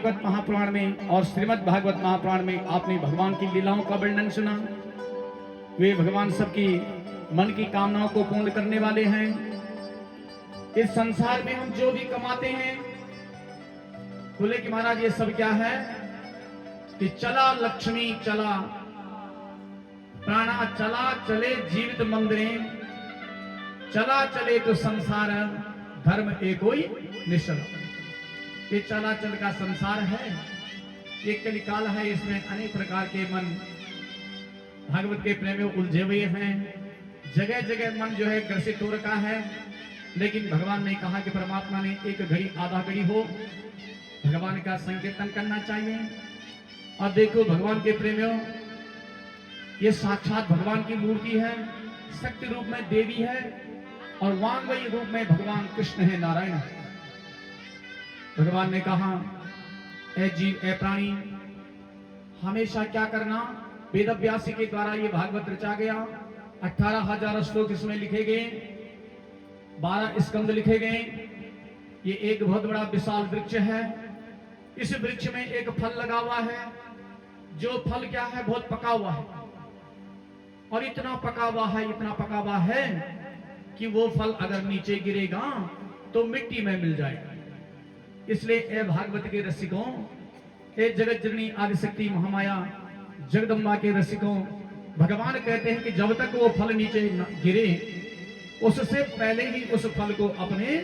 भागवत महापुराण में और श्रीमद् भागवत महापुराण में आपने भगवान की लीलाओं का वर्णन सुना। वे भगवान सबकी मन की कामनाओं को पूर्ण करने वाले हैं। इस संसार में हम जो भी कमाते हैं, बोले कि महाराज ये सब क्या है कि चला लक्ष्मी चला, प्राणा चला चले जीवित मंदिरे, चला चले तो संसार धर्म एक कोई निश्चल। ये चलाचल का संसार है, ये कलिकाल है। इसमें अनेक प्रकार के मन भागवत के प्रेम में उलझे हुए हैं। जगह जगह मन जो है ग्रसित हो रखा है। लेकिन भगवान ने कहा कि परमात्मा ने एक घड़ी आधा घड़ी हो भगवान का संकीर्तन करना चाहिए। और देखो भगवान के प्रेमियों, ये साक्षात भगवान की मूर्ति है, शक्ति रूप में देवी है और वांगमयी रूप में भगवान कृष्ण है, नारायण है। भगवान ने कहा, ए जीव ए प्राणी, हमेशा क्या करना, वेद व्यासी के द्वारा ये भागवत रचा गया। 18,000 श्लोक इसमें लिखे गए, 12 स्कंद लिखे गए। ये एक बहुत बड़ा विशाल वृक्ष है। इस वृक्ष में एक फल लगा हुआ है, जो फल क्या है, बहुत पका हुआ है। और इतना पका हुआ है, इतना पका हुआ है कि वो फल अगर नीचे गिरेगा तो मिट्टी में मिल जाएगा। इसलिए ए भागवत के रसिकों, ए जगत जननी आदिशक्ति महामाया जगदम्बा के रसिकों, भगवान कहते हैं कि जब तक वो फल नीचे गिरे, उससे पहले ही उस फल को अपने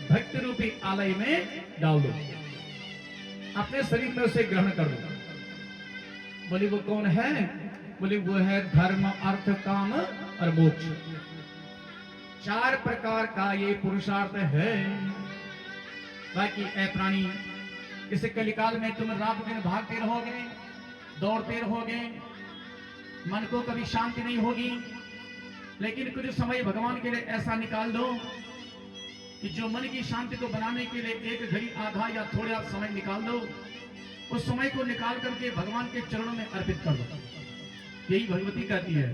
भक्ति रूपी आलय में डाल दो, अपने शरीर में उसे ग्रहण कर दो। बोले वो कौन है? बोले वो है धर्म अर्थ काम और मोक्ष। 4 प्रकार का ये पुरुषार्थ है। बाकी ए प्राणी, इस कलिकाल में तुम रात दिन भागते रहोगे, दौड़ते रहोगे, मन को कभी शांति नहीं होगी। लेकिन कुछ समय भगवान के लिए ऐसा निकाल दो कि जो मन की शांति को बनाने के लिए एक घड़ी आधा या थोड़ा समय निकाल दो। उस समय को निकाल करके भगवान के चरणों में अर्पित कर दो। यही भगवती कहती है,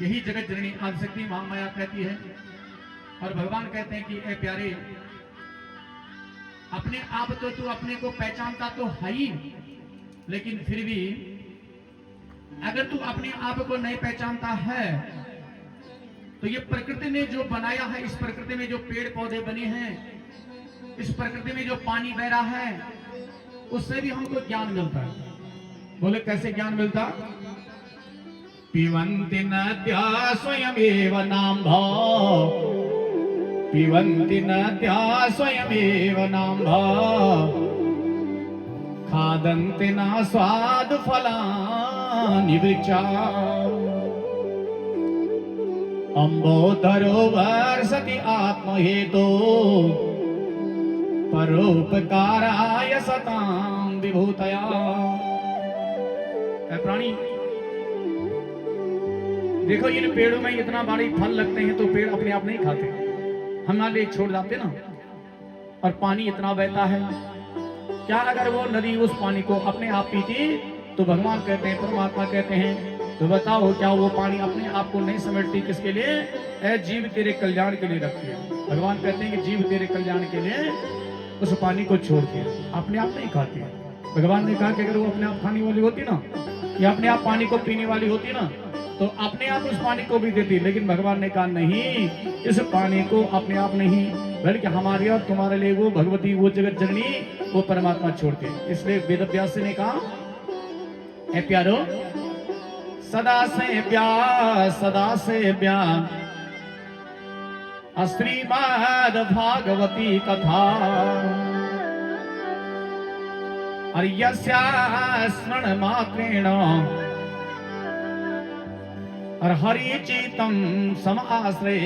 यही जगत जननी आदिशक्ति महामाया कहती है। और भगवान कहते हैं कि ए प्यारे, अपने आप तो तू अपने को पहचानता तो है ही, लेकिन फिर भी अगर तू अपने आप को नहीं पहचानता है तो ये प्रकृति ने जो बनाया है, इस प्रकृति में जो पेड़ पौधे बने हैं, इस प्रकृति में जो पानी बह रहा है, उससे भी हमको ज्ञान मिलता है। बोले कैसे ज्ञान मिलता? पिबन्ति नद्या स्वयमेव नाम्भा, पिबन्ति नद्या स्वयमेव नाम्भा, खादन्ति न स्वाद फलानि वृक्षा, अम्बोधरो वर्षति आत्महेतो, परोपकाराय सतां विभूतया। प्राणी देखो, इन पेड़ों में इतना बड़े फल लगते हैं तो पेड़ अपने आप नहीं खाते, हमारे लिए छोड़ जाते ना। और पानी इतना बहता है, क्या अगर वो नदी उस पानी को अपने आप पीती तो भगवान कहते हैं, परमात्मा कहते हैं, तो बताओ क्या वो पानी अपने आप को नहीं समेटती? किसके लिए? ए जीव तेरे कल्याण के लिए रखती है। भगवान कहते हैं कि जीव तेरे कल्याण के लिए उस पानी को छोड़ती है, अपने आप नहीं खाती है। भगवान ने कहा कि अगर वो अपने आप खाने वाली होती ना, या अपने आप पानी को पीने वाली होती ना, तो अपने आप उस पानी को भी देती। लेकिन भगवान ने कहा नहीं, इस पानी को अपने आप नहीं, बल्कि हमारे और तुम्हारे लिए वो भगवती, वो जगत जननी, वो परमात्मा छोड़ते। इसलिए वेद व्यास ने कहा, ए प्यारो, सदा से प्यार, सदा से प्यार श्रीमद् भागवती कथा, और यस्या स्मरण मात्रेण और हरि चेतम समाश्रय।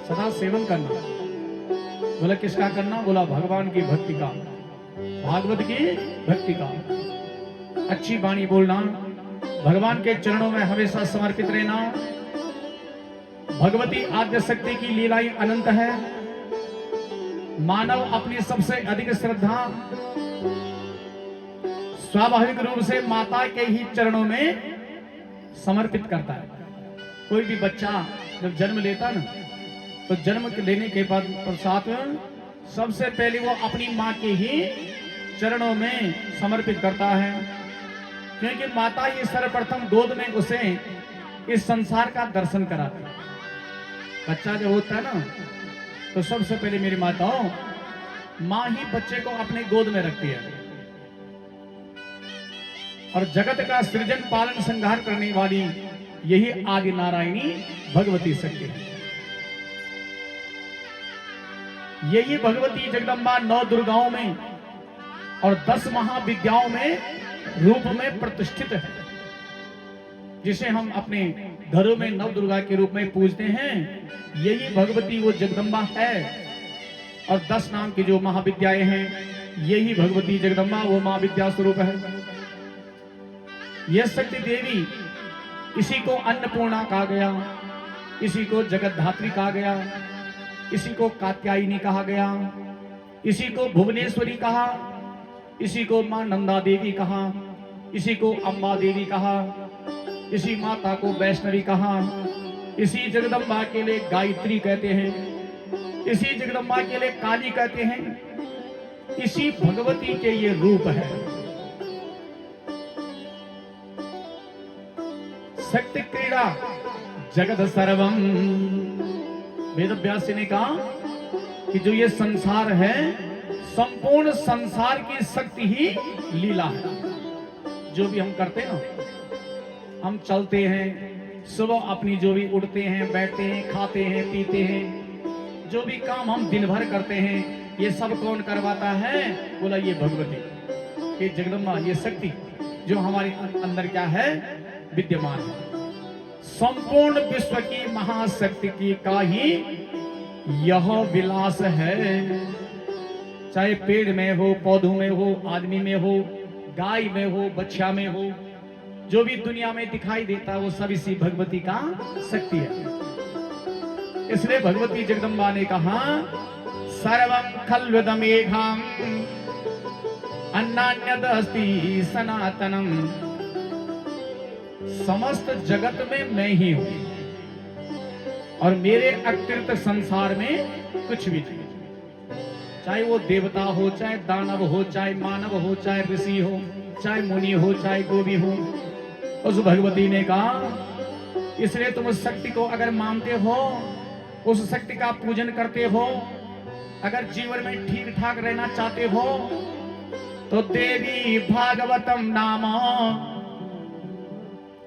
सदा सेवन करना। बोला किसका करना? बोला भगवान की भक्ति का, भागवत की भक्ति का। अच्छी वाणी बोलना, भगवान के चरणों में हमेशा समर्पित रहना। भगवती आद्य शक्ति की लीलाएं अनंत है। मानव अपनी सबसे अधिक श्रद्धा स्वाभाविक रूप से माता के ही चरणों में समर्पित करता है। कोई भी बच्चा जब जन्म लेता ना, तो जन्म लेने के बाद पश्चात सबसे पहले वो अपनी माँ के ही चरणों में समर्पित करता है, क्योंकि माता ही सर्वप्रथम गोद में उसे इस संसार का दर्शन कराती है। बच्चा जब होता है ना, तो सबसे पहले मेरी माताओं, माँ ही बच्चे को अपने गोद में रखती है, और जगत का सृजन पालन संहार करने वाली यही आदि नारायणी भगवती शक्ति है। यही भगवती जगदम्बा 9 दुर्गाओं में और 10 महाविद्याओं में रूप में प्रतिष्ठित है, जिसे हम अपने घरों में नव दुर्गा के रूप में पूजते हैं। यही भगवती वो जगदम्बा है, और 10 नाम की जो महाविद्याएं हैं, यही भगवती जगदम्बा वो महाविद्या स्वरूप है। यह शक्ति देवी, इसी को अन्नपूर्णा कहा गया, इसी को जगत धात्री कहा गया, इसी को कात्यायनी कहा गया, इसी को भुवनेश्वरी कहा, इसी को मां नंदा देवी कहा, इसी को अम्बा देवी कहा, इसी माता को वैष्णवी कहा, इसी जगदम्बा के लिए गायत्री कहते हैं, इसी जगदम्बा के लिए काली कहते हैं। इसी भगवती के ये रूप है। शक्ति क्रीड़ा जगत सर्वम, वेद व्यास ने कहा कि जो ये संसार है, संपूर्ण संसार की शक्ति ही लीला है। जो भी हम करते हैं ना, हम चलते हैं, सुबह अपनी जो भी उठते हैं, बैठते हैं, खाते हैं, पीते हैं, जो भी काम हम दिन भर करते हैं, ये सब कौन करवाता है? बोला ये भगवती, ये जगदम्बा, ये शक्ति जो हमारे अंदर क्या है, विद्यमान है। संपूर्ण विश्व की महाशक्ति की का ही यह विलास है। चाहे पेड़ में हो, पौधों में हो, आदमी में हो, गाय में हो, बच्चा में हो, जो भी दुनिया में दिखाई देता है, वो सब इसी भगवती का शक्ति है। इसलिए भगवती जगदम्बा ने कहा, सर्वं खल्विदमेघं अन्नान्यदस्ति सनातनम, समस्त जगत में मैं ही हूं, और मेरे अतिरिक्त संसार में कुछ भी नहीं। चाहे वो देवता हो, चाहे दानव हो, चाहे मानव हो, चाहे ऋषि हो, चाहे मुनि हो, चाहे गोभी हो, उस भगवती ने कहा। इसलिए तुम उस शक्ति को अगर मानते हो, उस शक्ति का पूजन करते हो, अगर जीवन में ठीक ठाक रहना चाहते हो, तो देवी भागवतम नाम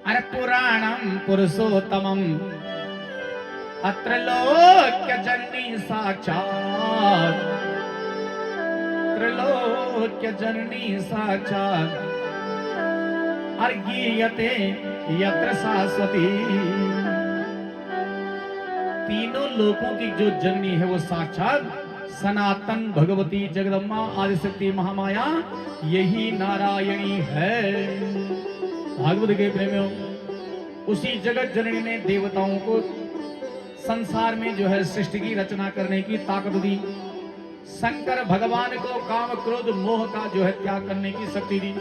अरे पुराणम पुरुषोत्तमम अत्रलोक्य जननी साक्षात, त्रलोक्य जननी साक्षात अर्घ्यते यत्र शाश्वती। तीनों लोकों की जो जननी है वो साक्षात सनातन भगवती जगदम्बा आदिशक्ति महामाया, यही नारायणी है। भागवत के प्रेमियों, उसी जगत जननी ने देवताओं को संसार में जो है सृष्टि की रचना करने की ताकत दी। शंकर भगवान को काम क्रोध मोह का जो है त्याग करने की शक्ति दी।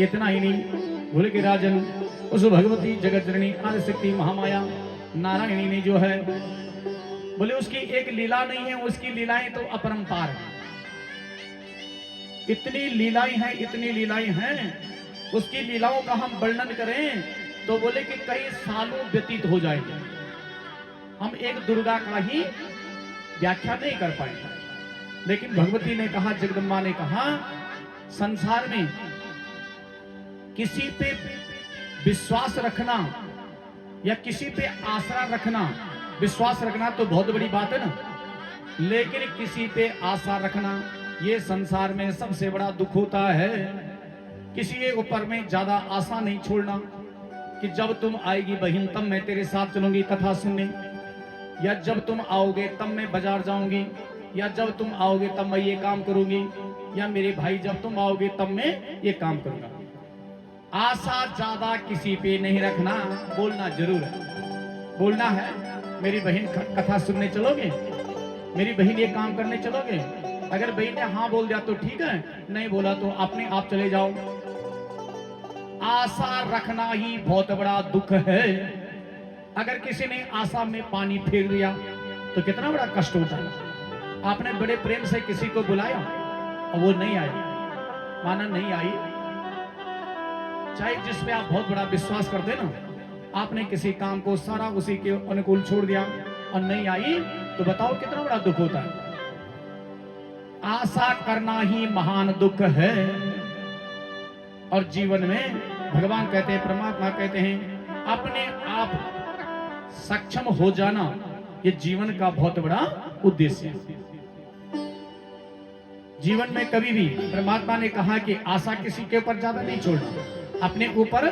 इतना ही नहीं, भूल के राजन, उस भगवती जगत जननी आदिशक्ति महामाया नारायणी ने जो है, बोले उसकी एक लीला नहीं है, उसकी लीलाएं तो अपरंपार है। इतनी लीलाएं हैं, इतनी लीलाएं हैं, उसकी लीलाओं का हम वर्णन करें तो बोले कि कई सालों व्यतीत हो जाएंगे। हम एक दुर्गा का ही व्याख्या नहीं कर पाएंगे। लेकिन भगवती ने कहा, जगदम्बा ने कहा, संसार में किसी पे विश्वास रखना या किसी पे आसरा रखना, विश्वास रखना तो बहुत बड़ी बात है ना, लेकिन किसी पे आशा रखना, ये संसार में सबसे बड़ा दुख होता है। किसी के ऊपर में ज्यादा आशा नहीं छोड़ना कि जब तुम आएगी बहन तब मैं तेरे साथ चलूंगी कथा सुनने, या जब तुम आओगे तब मैं बाजार जाऊंगी, या जब तुम आओगे तब मैं ये काम करूंगी, या मेरे भाई जब तुम आओगे तब मैं ये काम करूंगा। आशा ज्यादा किसी पे नहीं रखना। बोलना जरूर है, बोलना है, मेरी बहन कथा सुनने चलोगे, मेरी बहन ये काम करने चलोगे। अगर बहन ने हाँ बोल दिया तो ठीक है, नहीं बोला तो अपने आप चले जाओ। आशा रखना ही बहुत बड़ा दुख है। अगर किसी ने आशा में पानी फेर दिया तो कितना बड़ा कष्ट होता है। आपने बड़े प्रेम से किसी को बुलाया और वो नहीं आया, माना नहीं आई, चाहे जिस पे आप बहुत बड़ा विश्वास करते ना, आपने किसी काम को सारा उसी के अनुकूल छोड़ दिया और नहीं आई, तो बताओ कितना बड़ा दुख होता है। आशा करना ही महान दुख है। और जीवन में भगवान कहते हैं, परमात्मा कहते हैं, अपने आप सक्षम हो जाना ये जीवन का बहुत बड़ा उद्देश्य है। जीवन में कभी भी परमात्मा ने कहा कि आशा किसी के ऊपर ज्यादा नहीं छोड़ना, अपने ऊपर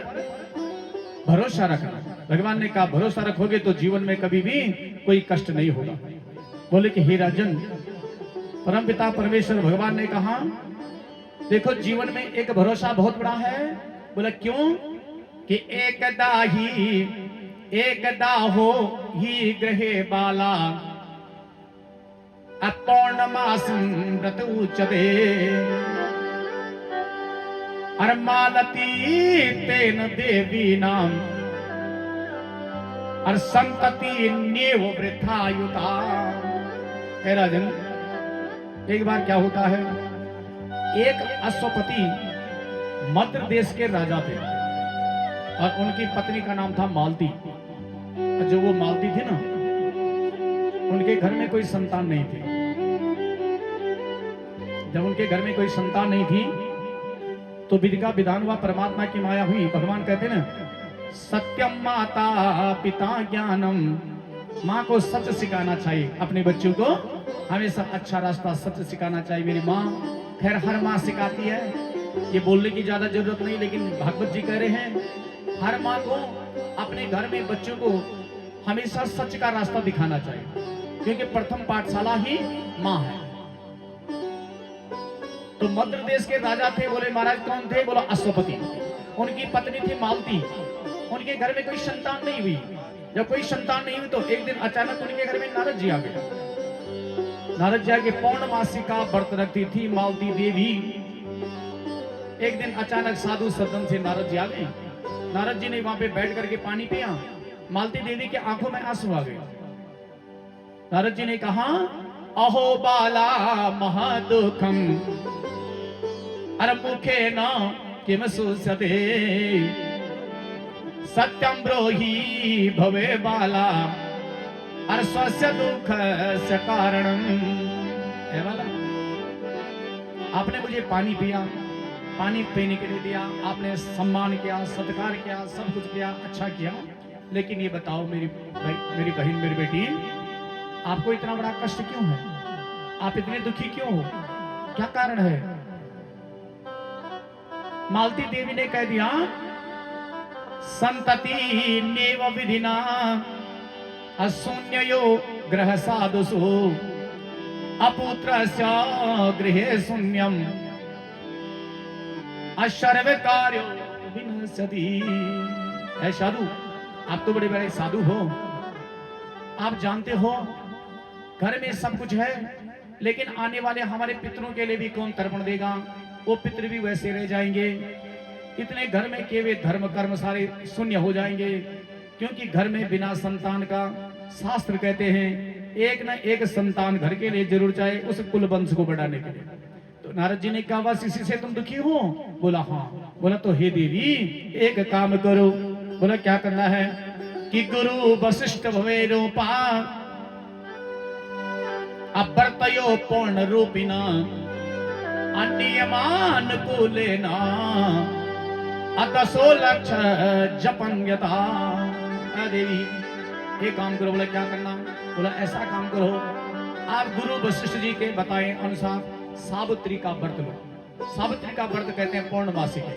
भरोसा रखना। भगवान ने कहा भरोसा रखोगे तो जीवन में कभी भी कोई कष्ट नहीं होगा। बोले कि हे राजन, परमपिता परमेश्वर भगवान ने कहा देखो जीवन में एक भरोसा बहुत बड़ा है। बोला क्यों? कि एकदा हो ही ग्रहे बाला अपौर्णमासं व्रत उच्यते अर्मालती तेन देवी नाम और संतति नेव वृद्धायुता। हे राजन, एक बार क्या होता है, एक अश्वपति मद्र देश के राजा थे और उनकी पत्नी का नाम था मालती। और जो वो मालती थी ना, उनके घर में कोई संतान नहीं थी। जब उनके घर में कोई संतान नहीं थी तो विधि का विधान हुआ, परमात्मा की माया हुई। भगवान कहते ना सत्यम माता पिता ज्ञानम, माँ को सच सिखाना चाहिए अपने बच्चों को, हमेशा अच्छा रास्ता सच सिखाना चाहिए। मेरी माँ, खैर हर माँ सिखाती है, ये बोलने की ज्यादा जरूरत नहीं, लेकिन भागवत जी कह रहे हैं हर माँ को अपने घर में बच्चों को हमेशा सच का रास्ता दिखाना चाहिए, क्योंकि प्रथम पाठशाला ही माँ है। तो मद्र देश के राजा थे। बोले महाराज कौन थे? बोला अश्वपति। उनकी पत्नी थी मालती। उनके घर में कोई संतान नहीं हुई। जब कोई संतान नहीं हुई तो एक दिन अचानक उनके घर में नारद जी आ गए। नारद जी आके पौर्णमासी का व्रत रखती थी मालती देवी। एक दिन अचानक साधु सदन से नारद जी आ गए। नारद जी ने वहां पे बैठ करके पानी पिया। मालती देवी के आंखों में आंसू आ गए। नारद जी ने कहा अहो बाला महादुखम अरे मुखे न किम सुसते सत्यम ब्रोही भवे बाला अरे स्वस्य दुख से कारणम। वाला आपने मुझे पानी पिया, पानी पीने के लिए दिया, आपने सम्मान किया, सत्कार किया, सब कुछ किया, अच्छा किया, लेकिन ये बताओ मेरी बहन, मेरी बेटी, आपको इतना बड़ा कष्ट क्यों है? आप इतने दुखी क्यों हो? क्या कारण है? मालती देवी ने कह दिया संतति नेव विधिना अशून्यो ग्रह साधुसु अपुत्रस्य गृहे शून्यम अशर्व कार्यो विनश्यति। ऐ साधु, आप तो बड़े बड़े साधु हो, आप जानते हो घर में सब कुछ है, लेकिन आने वाले हमारे पितरों के लिए भी कौन तर्पण देगा? वो पितृ भी वैसे रह जाएंगे। इतने घर में केवल धर्म कर्म सारे शून्य हो जाएंगे, क्योंकि घर में बिना संतान का शास्त्र कहते हैं एक न एक संतान घर के लिए जरूर चाहिए, उस कुल वंश को बढ़ाने के लिए। तो नारद जी ने कहा बस इसी से तुम दुखी हो? बोला हाँ। बोला तो हे देवी एक काम करो। बोला क्या करना है? कि गुरु वशिष्ठ भवे रूपा अवर्तयो पूर्ण रूपिना अन्यमान को लेना अदसो लक्ष जपंगता। देवी एक काम करो। बोला क्या करना? बोला ऐसा काम करो, आप गुरु वशिष्ठ जी के बताए अनुसार सावित्री का व्रत लो। सावित्री का व्रत कहते हैं पौर्णमासी के।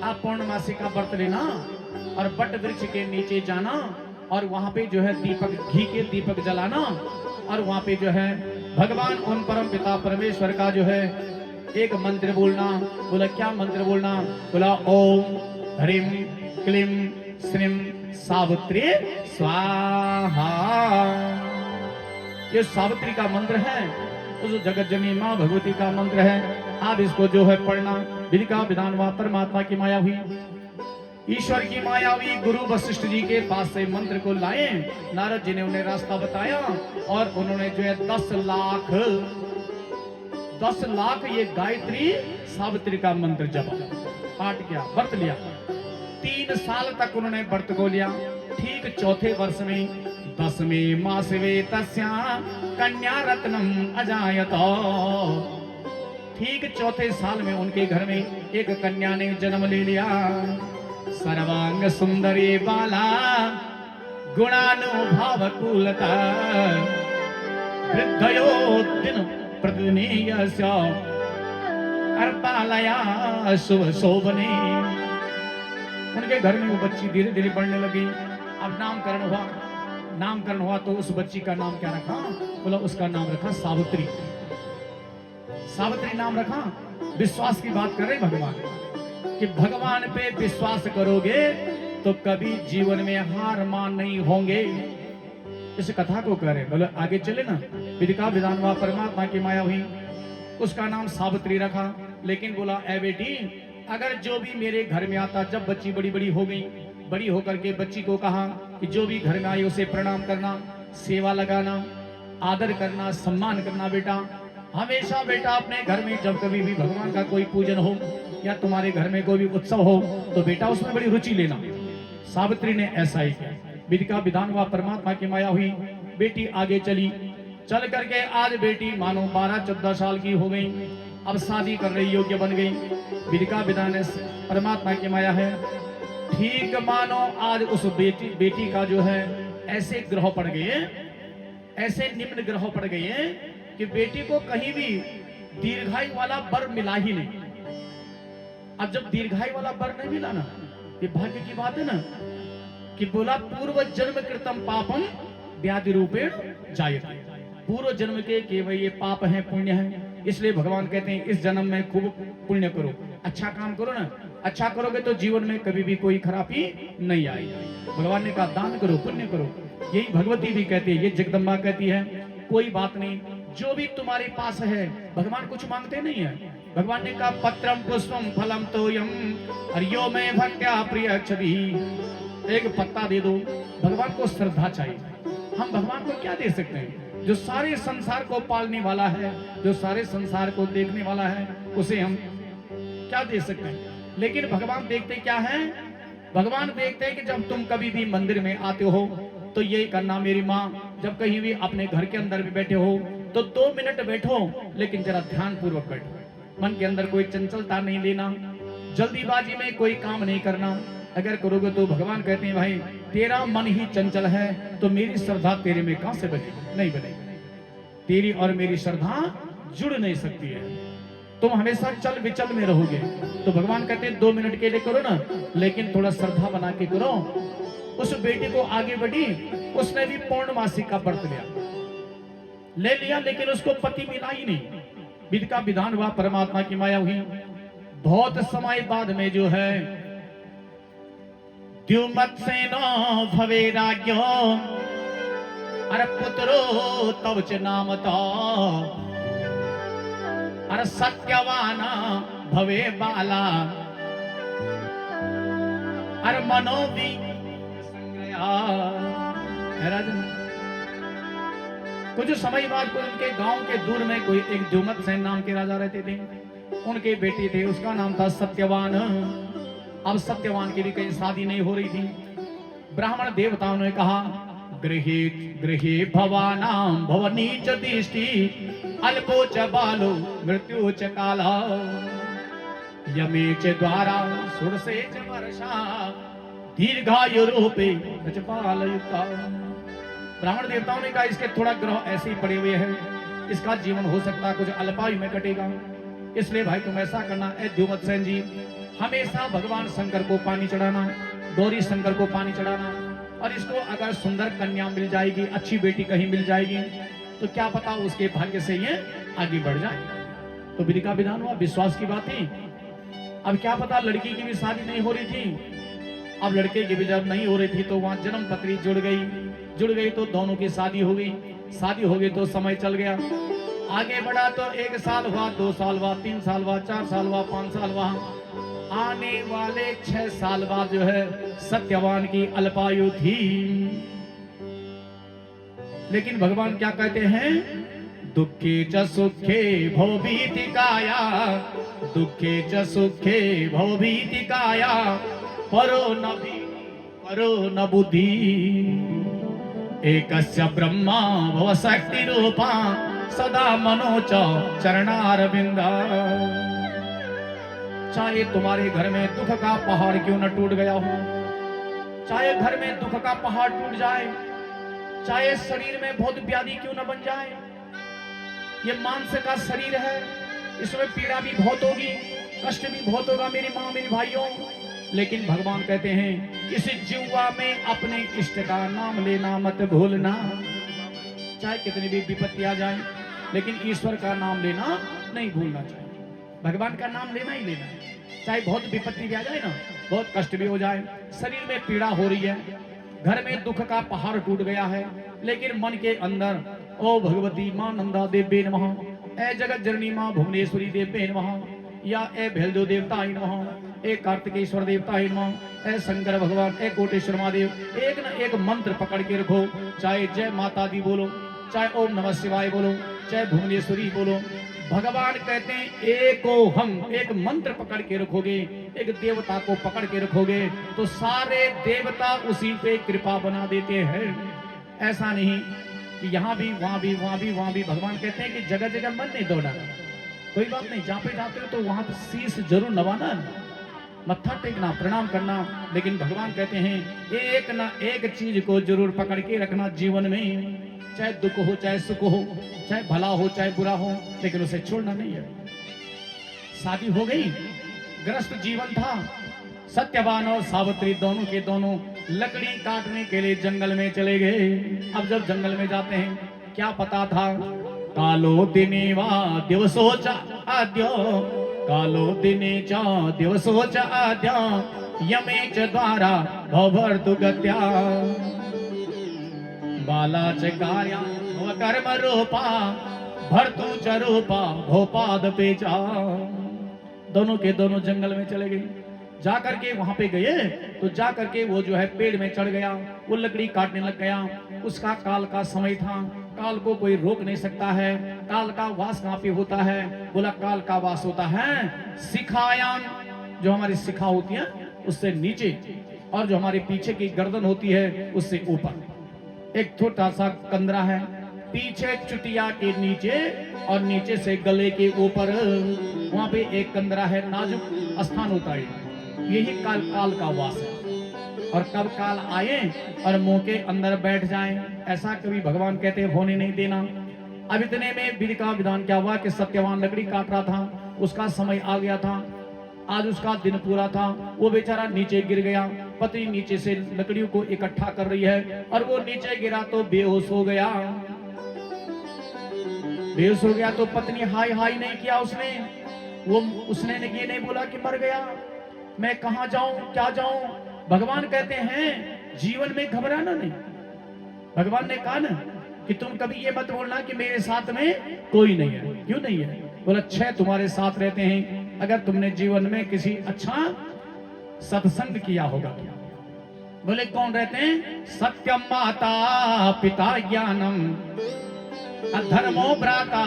आप पौर्णमासी का व्रत लेना और वट वृक्ष के नीचे जाना और वहां पे जो है दीपक, घी के दीपक जलाना और वहां पे जो है भगवान उन परम पिता परमेश्वर का जो है एक मंत्र बोलना। बोला क्या मंत्र बोलना? बोला ओम ह्रीम क्लीम श्रीम सावित्री स्वाहा। ये सावित्री का मंत्र है, उस जगत जननी माँ भगवती का मंत्र है। आप इसको जो है पढ़ना, विधि का विधान हुआ, परमात्मा की माया हुई। ईश्वर की मायावी गुरु वशिष्ठ जी के पास से मंत्र को लाए। नारद जी ने उन्हें रास्ता बताया और उन्होंने जो है 10 लाख ये गायत्री सावित्री का मंत्र जपा, पाठ किया, व्रत लिया। 3 साल तक उन्होंने व्रत को लिया। ठीक चौथे वर्ष में 10वें मास वे तस्या कन्या रत्नम अजायत। ठीक चौथे साल में उनके घर में एक कन्या ने जन्म ले लिया। सर्वांग सुंदरी बाला गुणानुभाव कुलता वृद्धयो दिन प्रतिदिन अर्पालया शुभ शोभने। उनके घर में वो बच्ची धीरे धीरे बढ़ने लगी। अब नामकरण हुआ तो उस बच्ची का नाम क्या रखा? बोला उसका नाम रखा सावित्री। सावित्री नाम रखा। विश्वास की बात कर रहे भगवान कि भगवान पे विश्वास करोगे तो कभी जीवन में हार मान नहीं होंगे। इस कथा को कह रहे। बोले आगे चले ना। विधिका विधान हुआ, परमात्मा की माया हुई, उसका नाम सावित्री रखा। लेकिन बोला ए बेटी, अगर जो भी मेरे घर में आता, जब बच्ची बड़ी बड़ी हो गई, बड़ी होकर के बच्ची को कहा कि जो भी घर में आई उसे प्रणाम करना, सेवा लगाना, आदर करना, सम्मान करना। बेटा हमेशा बेटा अपने घर में जब कभी भी भगवान का कोई पूजन हो या तुम्हारे घर में कोई भी उत्सव हो तो बेटा उसमें बड़ी रुचि लेना। सावित्री ने ऐसा ही किया। विधि का विधान हुआ, परमात्मा की माया हुई, बेटी आगे चली। चल करके आज बेटी मानो 12-14 साल की हो गई। अब शादी कर रही, योग्य बन गई। विधि का विधान परमात्मा की माया है। ठीक मानो आज उस बेटी का जो है ऐसे ग्रह पड़ गए, ऐसे निम्न ग्रह पड़ गए कि बेटी को कहीं भी दीर्घायु वाला वर मिला ही नहीं। अब जब दीर्घायु वाला वर नहीं मिला ना, ये भाग्य की बात है ना, कि बोला पूर्व जन्म कृतम पापम व्याधि रूपेण जायते। पूर्व जन्म के केवल ये पाप हैं, पुण्य है। इसलिए भगवान कहते हैं इस जन्म में खूब पुण्य करो, अच्छा काम करो ना। अच्छा करोगे तो जीवन में कभी भी कोई खराबी नहीं आएगी। भगवान ने कहा दान करो, पुण्य करो। यही भगवती भी कहती है, ये जगदम्बा कहती है कोई बात नहीं, जो भी तुम्हारे पास है, भगवान कुछ मांगते नहीं है। भगवान ने कहा पत्रम पुष्पम फलम तोयम हरियो में भक्त्या प्रिय छवि। एक पत्ता दे दो। भगवान को श्रद्धा चाहिए। हम भगवान को क्या दे सकते हैं? जो सारे संसार को पालने वाला है, जो सारे संसार को देखने वाला है, उसे हम क्या दे सकते हैं? लेकिन भगवान देखते क्या है? भगवान देखते हैं कि जब तुम कभी भी मंदिर में आते हो तो ये करना, मेरी माँ जब कहीं भी अपने घर के अंदर भी बैठे हो तो 2 मिनट बैठो, लेकिन जरा ध्यान पूर्वक बैठो। मन के अंदर कोई चंचलता नहीं लेना, जल्दीबाजी में कोई काम नहीं करना। अगर करोगे तो भगवान कहते हैं भाई तेरा मन ही चंचल है तो मेरी श्रद्धा तेरे में कहां से बनेगी? नहीं बनेगी। तेरी और मेरी श्रद्धा जुड़ नहीं सकती है। तुम हमेशा चल विचल में रहोगे। तो भगवान कहते हैं 2 मिनट के लिए करो ना, लेकिन थोड़ा श्रद्धा बना के करो। उस बेटी को आगे बढ़ी, उसने भी पौर्णमासी का व्रत ले लिया, लेकिन उसको पति मिला ही नहीं। विधि का विधान हुआ, परमात्मा की माया हुई। बहुत समय बाद में जो है द्युमत्सेनो भवे राज्ञो अरे पुत्रो तव च नामता अरे सत्यवाना भवे बाला अरे मनो भी राजन। कुछ समय बाद को उनके गांव के दूर में कोई एक द्युमत सेन नाम के राजा रहते थे। उनके बेटे थे, उसका नाम था सत्यवान। अब सत्यवान की भी कहीं शादी नहीं हो रही थी। ब्राह्मण देवताओं ने कहा गृहे गृहे भवानां भवनीच दृष्टि अल्पो च बालो मृत्यु च काला यमे च द्वारा सुरसे च वर्षा दीर्घायु रूपे पालयुक्ता। ब्राह्मण देवताओं ने कहा इसके थोड़ा ग्रह ऐसे ही पड़े हुए हैं, इसका जीवन हो सकता है कुछ अल्पायु में कटेगा। इसलिए भाई तुम ऐसा करना, ए द्युमत सेन जी, हमेशा भगवान शंकर को पानी चढ़ाना, गौरी शंकर को पानी चढ़ाना। और इसको अगर सुंदर कन्या मिल जाएगी, अच्छी बेटी कहीं मिल जाएगी तो क्या पता उसके भाग्य से ये आगे बढ़ जाए। तो विधि का विधान हुआ, विश्वास की बात थी। अब क्या पता लड़की की भी शादी नहीं हो रही थी। अब लड़के की भी जब नहीं हो रही थी तो वहां जन्म पत्री जुड़ गई तो दोनों की शादी हो गई। शादी हो गई तो समय चल गया, आगे बढ़ा तो 1 साल हुआ, 2 साल हुआ, 3 साल हुआ, 4 साल हुआ, 5 साल हुआ। आने वाले 6 साल बाद जो है सत्यवान की अल्पायु थी। लेकिन भगवान क्या कहते हैं, दुखे च सुखे भवभीतिकाया, दुखे च सुखे भवभीतिकाया, परो न बुद्धि, एकस्य ब्रह्मा भव शक्ति रूपा, सदा मनोच चरणारविंदा। चाहे तुम्हारे घर में दुख का पहाड़ क्यों न टूट गया हो, चाहे घर में दुख का पहाड़ टूट जाए, चाहे शरीर में बहुत व्याधि क्यों न बन जाए, ये मांस का शरीर है, इसमें पीड़ा भी बहुत होगी, कष्ट भी बहुत होगा मेरी माँ मेरी भाइयों। लेकिन भगवान कहते हैं इस जीवा में अपने इष्ट का नाम लेना मत भूलना। चाहे कितनी भी विपत्ति आ जाए, लेकिन ईश्वर का नाम लेना नहीं भूलना चाहिए। भगवान का नाम लेना ही लेना है। चाहे बहुत विपत्ति भी आ जाए ना, बहुत कष्ट भी हो जाए, शरीर में पीड़ा हो रही है, घर में दुख का पहाड़ टूट गया है, लेकिन मन के अंदर ओ भगवती मां नंदा देवी नमः, ए जगत जननी मां भुवनेश्वरी देवी नमः, या ए भेलदेव देवता नमः, ए कार्तिकेश्वर देवता नमः, ए शंकर भगवान, ए कोटेश्वर महादेव, एक न एक मंत्र पकड़ के रखो। चाहे जय माता दी बोलो, चाहे ओम नमः शिवाय बोलो, चाहे भुवनेश्वरी बोलो। भगवान कहते हैं एको हम, एक मंत्र पकड़ के रखोगे, एक देवता को पकड़ के रखोगे तो सारे देवता उसी पे कृपा बना देते हैं। ऐसा नहीं कि यहाँ भी वहां भी वहां भी वहां भी। भगवान कहते हैं कि जगह जगह मन नहीं दौड़ाना, कोई बात नहीं, जहाँ पे जाते हो तो वहां पे शीश जरूर नवाना, मत्था टेकना, प्रणाम करना। लेकिन भगवान कहते हैं एक ना एक चीज को जरूर पकड़ के रखना जीवन में, चाहे दुख हो चाहे सुख हो, चाहे भला हो चाहे बुरा हो, लेकिन उसे छोड़ना नहीं है। शादी हो गई, ग्रस्त जीवन था, सत्यवान और सावित्री दोनों के दोनों लकड़ी काटने के लिए जंगल में चले गए। अब जब जंगल में जाते हैं, क्या पता था, कालो दिने वा दिवसोच आद्य, कालो दिने च दिवसोच आद्य, यमे च द्वारा भवर्तु गत्या, बाला च कार्या कर्म रूपा, भर्तु च रूपा भोपाद पेचा। दोनों के दोनों जंगल में चले गए। जाकर के वहां पे गए तो जाकर के वो जो है पेड़ में चढ़ गया, वो लकड़ी काटने लग गया। उसका काल का समय था, काल को कोई रोक नहीं सकता है। काल का वास कहाँ पे होता है, बोला काल का वास होता है शिखायाम, जो हमारी शिखा होती है उससे नीचे, और जो हमारे पीछे की गर्दन होती है उससे ऊपर एक छोटा सा कंदरा है, पीछे चुटिया के नीचे और नीचे से गले के ऊपर वहां पे एक कंदरा है, नाजुक स्थान होता है। यही काल का वास है। और कब काल आए और मुंह के अंदर बैठ जाएं, ऐसा कभी भगवान कहते होने नहीं देना। अब इतने में विधि का विधान क्या हुआ कि सत्यवान लकड़ी काट रहा था, उसका समय आ गया था, आज उसका दिन पूरा था, वो बेचारा नीचे गिर गया। पत्नी नीचे से लकड़ियों को इकट्ठा कर रही है और वो नीचे गिरा तो बेहोश हो गया। बेहोश हो गया तो पत्नी हाय हाय नहीं किया उसने ये नहीं बोला कि मर गया, मैं कहां जाऊं क्या जाऊं। भगवान कहते हैं जीवन में घबराना नहीं। भगवान ने कहा ना कि तुम कभी ये मत बोलना कि मेरे साथ में कोई नहीं है। क्यों नहीं है, बोला 6 तुम्हारे साथ रहते हैं। अगर तुमने जीवन में किसी अच्छा सत्संग किया होगा। बोले कौन रहते हैं, सत्यम माता पिता ज्ञानम, अधर्मो भ्राता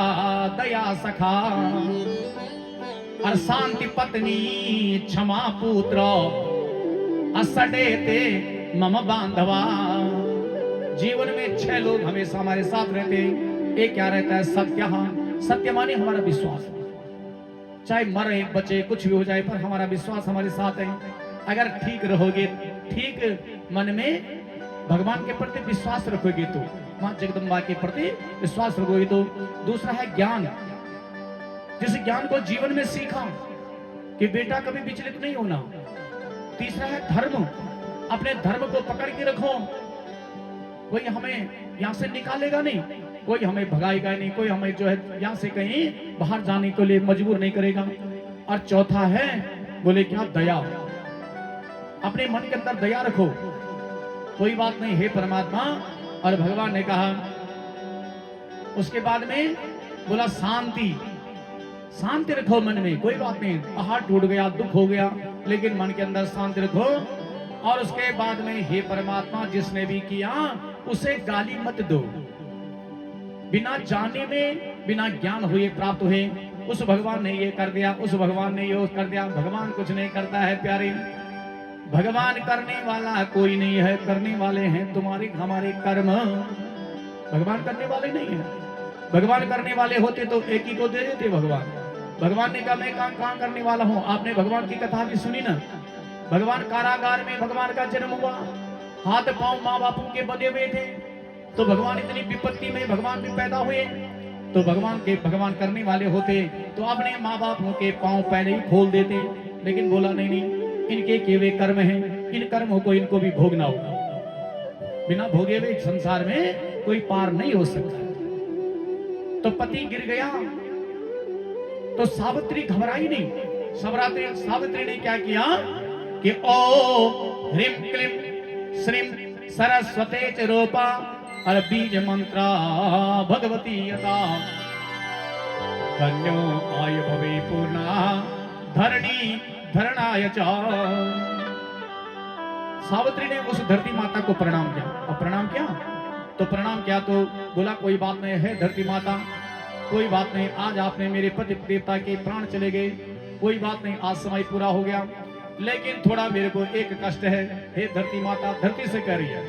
दया सखा, और शांति पत्नी क्षमा पुत्र, असडेते मम बांधवा। जीवन में 6 लोग हमेशा हमारे साथ रहते हैं। एक क्या रहता है, सत्य। सत्य माने हमारा विश्वास, चाहे मरे बचे कुछ भी हो जाए पर हमारा विश्वास हमारे साथ है। अगर ठीक रहोगे, ठीक मन में भगवान के प्रति विश्वास रखोगे तो, मां जगदम्बा के प्रति विश्वास रखोगे तो। दूसरा है ज्ञान, जिस ज्ञान को जीवन में सीखा कि बेटा कभी विचलित नहीं होना। तीसरा है धर्म, अपने धर्म को पकड़ के रखो, कोई हमें यहाँ से निकालेगा नहीं, कोई हमें भगाएगा नहीं, कोई हमें जो है यहाँ से कहीं बाहर जाने के लिए मजबूर नहीं करेगा। और चौथा है, बोले क्या, दया। अपने मन के अंदर दया रखो, कोई बात नहीं हे परमात्मा। और भगवान ने कहा उसके बाद में, बोला शांति। शांति रखो मन में, कोई बात नहीं, पहाड़ टूट गया, दुख हो गया, लेकिन मन के अंदर शांति रखो। और उसके बाद में हे परमात्मा, जिसने भी किया उसे गाली मत दो। बिना जाने में, बिना ज्ञान हुए प्राप्त हुए, उस भगवान ने ये कर दिया, उस भगवान ने ये कर दिया। भगवान कुछ नहीं करता है प्यारे, भगवान करने वाला कोई नहीं है, करने वाले हैं तुम्हारे हमारे कर्म। भगवान करने वाले नहीं है, भगवान करने वाले होते तो एक ही को दे देते भगवान। भगवान ने कहा मैं कहां करने वाला हूं। आपने भगवान की कथा भी सुनी ना, भगवान कारागार में भगवान का जन्म हुआ, हाथ पांव माँ बापों के बंधे हुए थे, तो भगवान इतनी विपत्ति में भगवान भी पैदा हुए। तो भगवान करने वाले होते तो अपने माँ बापों के पांव पहले ही खोल देते, लेकिन बोला नहीं, इनके किए हुए कर्म हैं, इन कर्मों को इनको भी भोगना होगा। बिना भोगे हुए संसार में कोई पार नहीं हो सकता। तो पति गिर गया तो सावित्री घबराई नहीं। सावित्री ने क्या किया कि ओम ह्रीं क्लीं श्रीं सरस्वते च रूपा और बीज मंत्रा भगवती यथा धन्यो आयु भवे पूर्णा धरणी धरणाय च। सावित्री ने उस धरती माता को प्रणाम किया, और प्रणाम किया तो बोला कोई बात नहीं है धरती माता, कोई बात नहीं, आज आपने मेरे पति देवता के प्राण चले गए, कोई बात नहीं, आज समय पूरा हो गया, लेकिन थोड़ा मेरे को एक कष्ट है। हे धरती माता, धरती से कह रही है,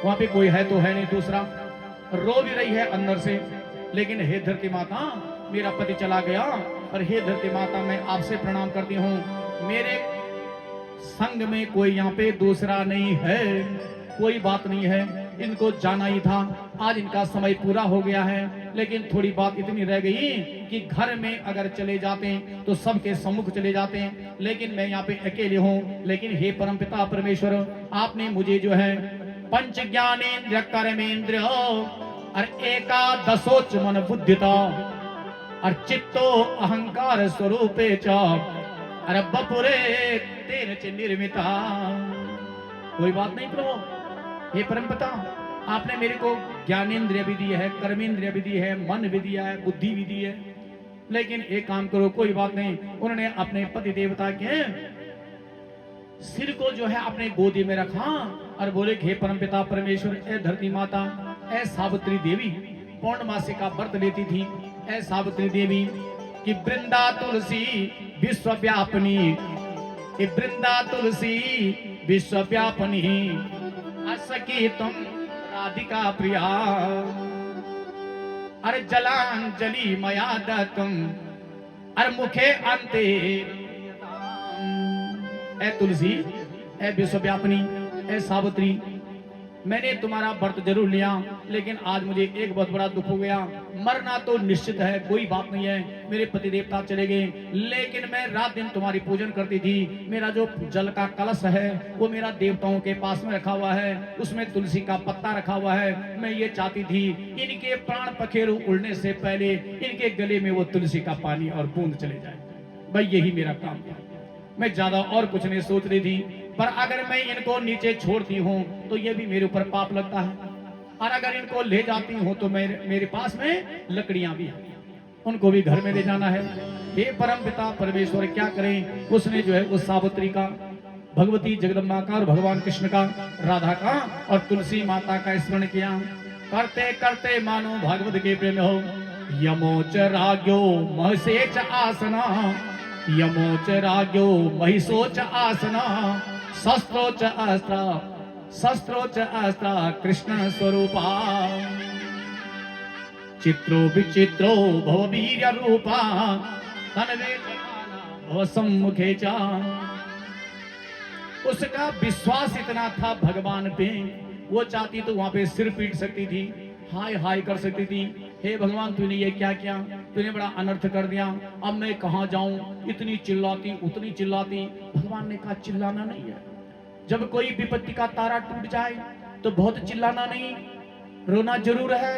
वहां पे कोई है तो है नहीं, दूसरा रो भी रही है अंदर से, लेकिन हे धरती माता मेरा पति चला गया, और हे धरती माता मैं आपसे प्रणाम करती हूँ, मेरे संग में कोई यहाँ पे दूसरा नहीं है, कोई बात नहीं है, इनको जाना ही था, आज इनका समय पूरा हो गया है, लेकिन थोड़ी बात इतनी रह गई कि घर में अगर चले जाते हैं तो सबके सम्मुख चले जाते हैं, लेकिन मैं यहाँ पे अकेले हूँ। लेकिन हे परमपिता परमेश्वर, आपने मुझे जो है पंच ज्ञानेन्द्रिय कर्मेंद्रिय और एकादशोच मन बुद्धिता और चित्तो अहंकार स्वरूपे च अरे बपुरे तेन च निर्मिता। कोई बात नहीं प्रभु, हे परमपिता, आपने मेरे को ज्ञानेन्द्रिय भी दी है, कर्मेंद्रिय भी दी है, मन भी दिया है, बुद्धि भी दी है, लेकिन एक काम करो, कोई बात नहीं। उन्होंने अपने पति देवता के सिर को जो है अपने गोदी में रखा और बोले हे परमपिता परमेश्वर, ए धरती माता, ए सावित्री देवी, पौर्णमासी का व्रत लेती थी, ए सावित्री देवी कि वृंदा तुलसी विश्वव्यापनी, वृंदा तुलसी विश्वव्यापनी, असकी तुम राधिका प्रिया, अरे जलांजलि मया दत्तम अरे मुखे अंते। ए तुलसी, ए विश्वव्यापनी, ए सावित्री, मैंने तुम्हारा व्रत जरूर लिया, लेकिन आज मुझे एक बहुत बड़ा दुख हो गया। मरना तो निश्चित है, कोई बात नहीं है, मेरे पति देवता चले गए, लेकिन मैं रात दिन तुम्हारी पूजन करती थी। मेरा जो जल का कलश है वो मेरा देवताओं के पास में रखा हुआ है, उसमें तुलसी का पत्ता रखा हुआ है। मैं ये चाहती थी इनके प्राण पखेरु उड़ने से पहले इनके गले में वो तुलसी का पानी और बूंद चले जाए, भाई यही मेरा काम था। मैं ज्यादा और कुछ नहीं सोच रही थी, पर अगर मैं इनको नीचे छोड़ती हूँ तो ये भी मेरे ऊपर पाप लगता है, और अगर इनको ले जाती हूँ तो मेरे पास में लकड़ियां भी हैं, उनको भी घर में ले जाना है। हे परमपिता परमेश्वर, क्या करें। उसने जो है उस सावित्री का, भगवती जगदम्बा का और भगवान कृष्ण का, राधा का और तुलसी माता का स्मरण किया। करते करते मानो भागवत के प्रेम हो। यमोच राग्यो महसेच आसना, यमोच राग्यो महिषोच आसना, शस्त्रोच अस्त्र, शस्त्रोच अस्त्र कृष्ण स्वरूपा, चित्रो विचित्रो भववीर्य रूपा, तन्वे भव सम्मुखे चा। उसका विश्वास इतना था भगवान पे, वो चाहती तो वहां पे सिर पीट सकती थी, हाय हाय कर सकती थी, हे भगवान तूने ये क्या किया, तूने बड़ा अनर्थ कर दिया, अब मैं कहां जाऊं। इतनी चिल्लाती उतनी चिल्लाती। भगवान ने कहा चिल्लाना नहीं है, जब कोई विपत्ति का तारा टूट जाए तो बहुत चिल्लाना नहीं, रोना जरूर है,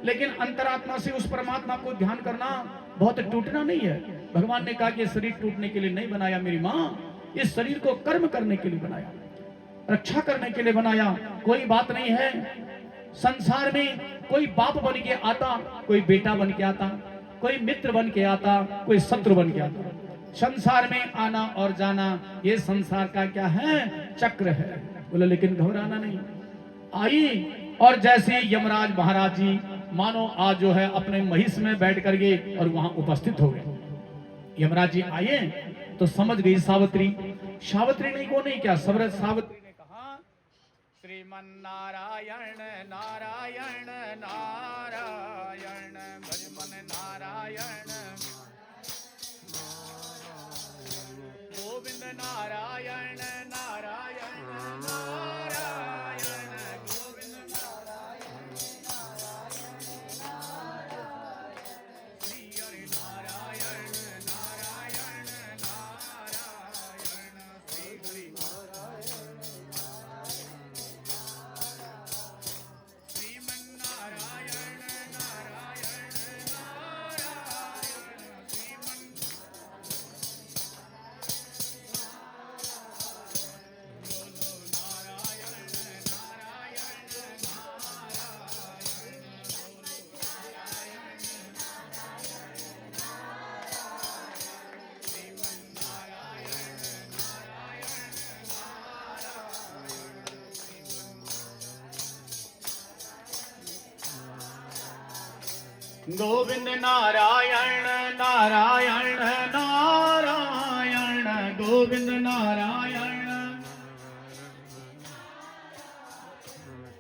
लेकिन अंतरात्मा से उस परमात्मा को ध्यान करना, बहुत टूटना नहीं है। भगवान ने कहा कि शरीर टूटने के लिए नहीं बनाया मेरी माँ, इस शरीर को कर्म करने के लिए बनाया, रक्षा करने के लिए बनाया। कोई बात नहीं है, संसार में कोई बाप बन के आता, कोई बेटा बन के आता, कोई मित्र बन के आता, कोई शत्रु बन के आता। संसार में आना और जाना ये संसार का क्या है, चक्र है। बोले लेकिन घबराना नहीं। आई और जैसे यमराज महाराज जी मानो आज जो है अपने महिष में बैठ कर गए और वहां उपस्थित हो गए। यमराज जी आए तो समझ गई सावित्री। सावित्री ने को नहीं क्या, सब सावित्री ने कहा श्रीमन नारायण नारायण नारायण भजमन नारायण गोविंद नारायण नारायण नारायण गोविंद नारायण श्री हरि नारायण नारायण नारायण श्री हरि श्रीमन नारायण नारायण नारायण श्रीमन गोविंद नारायण नारायण नारायण गोविंद नारायण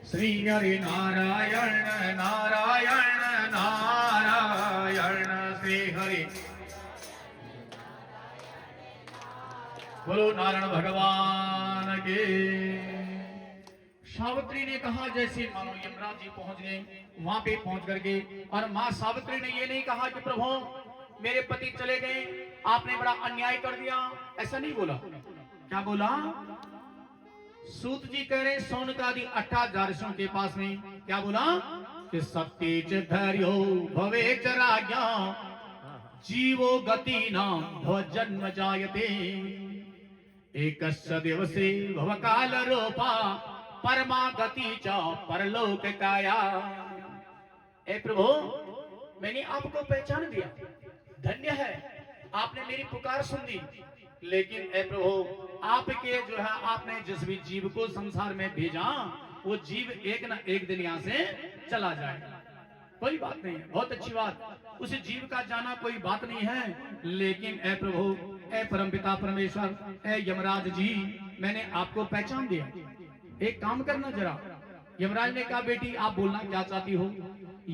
श्री हरि नारायण नारायण नारायण श्री हरि। बोलो नारायण भगवान के। सावित्री ने कहा जैसे मानो यमराज जी पहुंच गए, वहां पे पहुंच करके, और मां सावित्री ने ये नहीं कहा कि प्रभु मेरे पति चले गए, आपने बड़ा अन्याय कर दिया, ऐसा नहीं बोला। क्या बोला? सूत जी कह रहे सोनकादि 18 के पास में क्या बोला कि सत्येच धैर्यो भवे च राज्ञा जीवो गति नाम भव जन्म जायते एकस्य दिवसे भव काल रूपा परमा गति च परलोक काया। ए प्रभु मैंने आपको पहचान दिया, धन्य है आपने मेरी पुकार सुन दी, लेकिन ए प्रभु आपके जो है आपने जिस भी जीव को संसार में भेजा वो जीव एक ना एक दिन यहाँ से चला जाएगा, कोई बात नहीं है, बहुत अच्छी बात, उस जीव का जाना कोई बात नहीं है। लेकिन ए प्रभु ए परमपिता परमेश्वर ए यमराज जी मैंने आपको पहचान दिया, एक काम करना जरा। यमराज ने कहा बेटी आप बोलना क्या चाहती हो?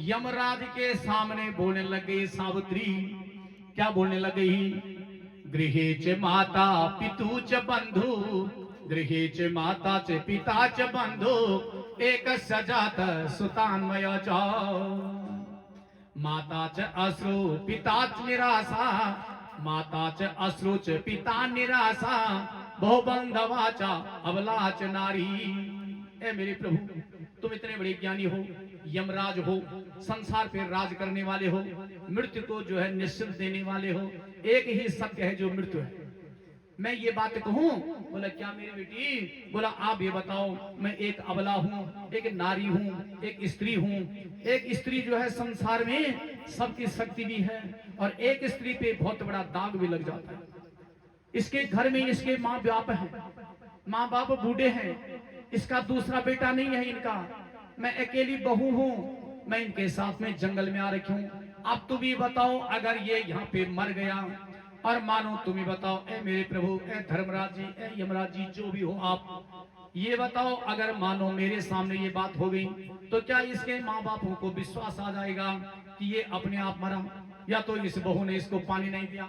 यमराज के सामने बोलने लग गई सावित्री। क्या बोलने लग गई? गृहे च माता पितु च बंधु गृहे च माता च पिता च बंधु एक सजात सुतान्मय च माता च अश्रु पिता च निराशा माता च अश्रु च पिता निराशा बहु बंधवा च अबला च नारी। ए मेरे प्रभु तुम इतने बड़े ज्ञानी हो, यमराज हो, संसार पे राज करने वाले हो, मृत्यु को जो है निश्चित देने वाले हो, एक ही सत्य है जो मृत्यु है। मैं ये बात कहूं? बोला क्या मेरी बेटी? बोला आप ये बताओ मैं एक अबला हूं, एक नारी हूं, एक स्त्री हूं। एक स्त्री जो है संसार में सबकी शक्ति भी है और एक स्त्री पे बहुत बड़ा दाग भी लग जाता है। इसके घर में इसके माँ बाप हैं, माँ बाप बूढ़े हैं, इसका दूसरा बेटा नहीं है इनका, मैं अकेली बहू हूं, मैं इनके साथ में जंगल में आ रखी हूं। अब तुम ही बताओ अगर ये यहाँ पे मर गया और मानो तुम ही बताओ ए मेरे प्रभु ए धर्मराज जी ए यमराज जी जो भी हो आप ये बताओ अगर मानो मेरे सामने ये बात हो गई तो क्या इसके माँ बापों को विश्वास आ जाएगा कि ये अपने आप मरा, या तो इस बहू ने इसको पानी नहीं दिया,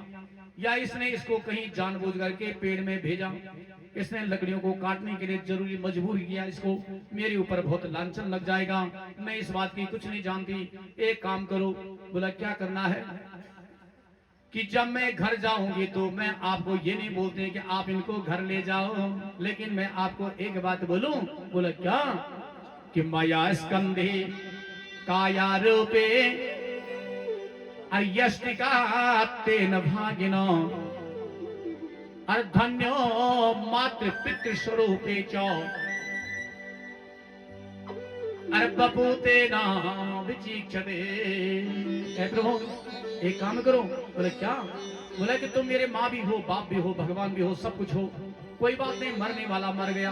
या इसने इसको कहीं जानबूझ करके पेड़ में भेजा, इसने लकड़ियों को काटने के लिए जरूरी मजबूर किया, इसको मेरे ऊपर बहुत लांछन लग जाएगा, मैं इस बात की कुछ नहीं जानती। एक काम करो। बोला क्या करना है? कि जब मैं घर जाऊंगी तो मैं आपको ये नहीं बोलते कि आप इनको घर ले जाओ, लेकिन मैं आपको एक बात बोलूं। बोला क्या? कि माया स्कंधे काया रूपे अयष्टिका तेन भागिनो अर्धन्यो मातृ पितृ स्वरूपे च अर्बपूते नाम विचीक्षते। प्रभु एक काम करो। बोले क्या? बोला कि तुम मेरे माँ भी हो, बाप भी हो, भगवान भी हो, सब कुछ हो, कोई बात नहीं, मरने वाला मर गया,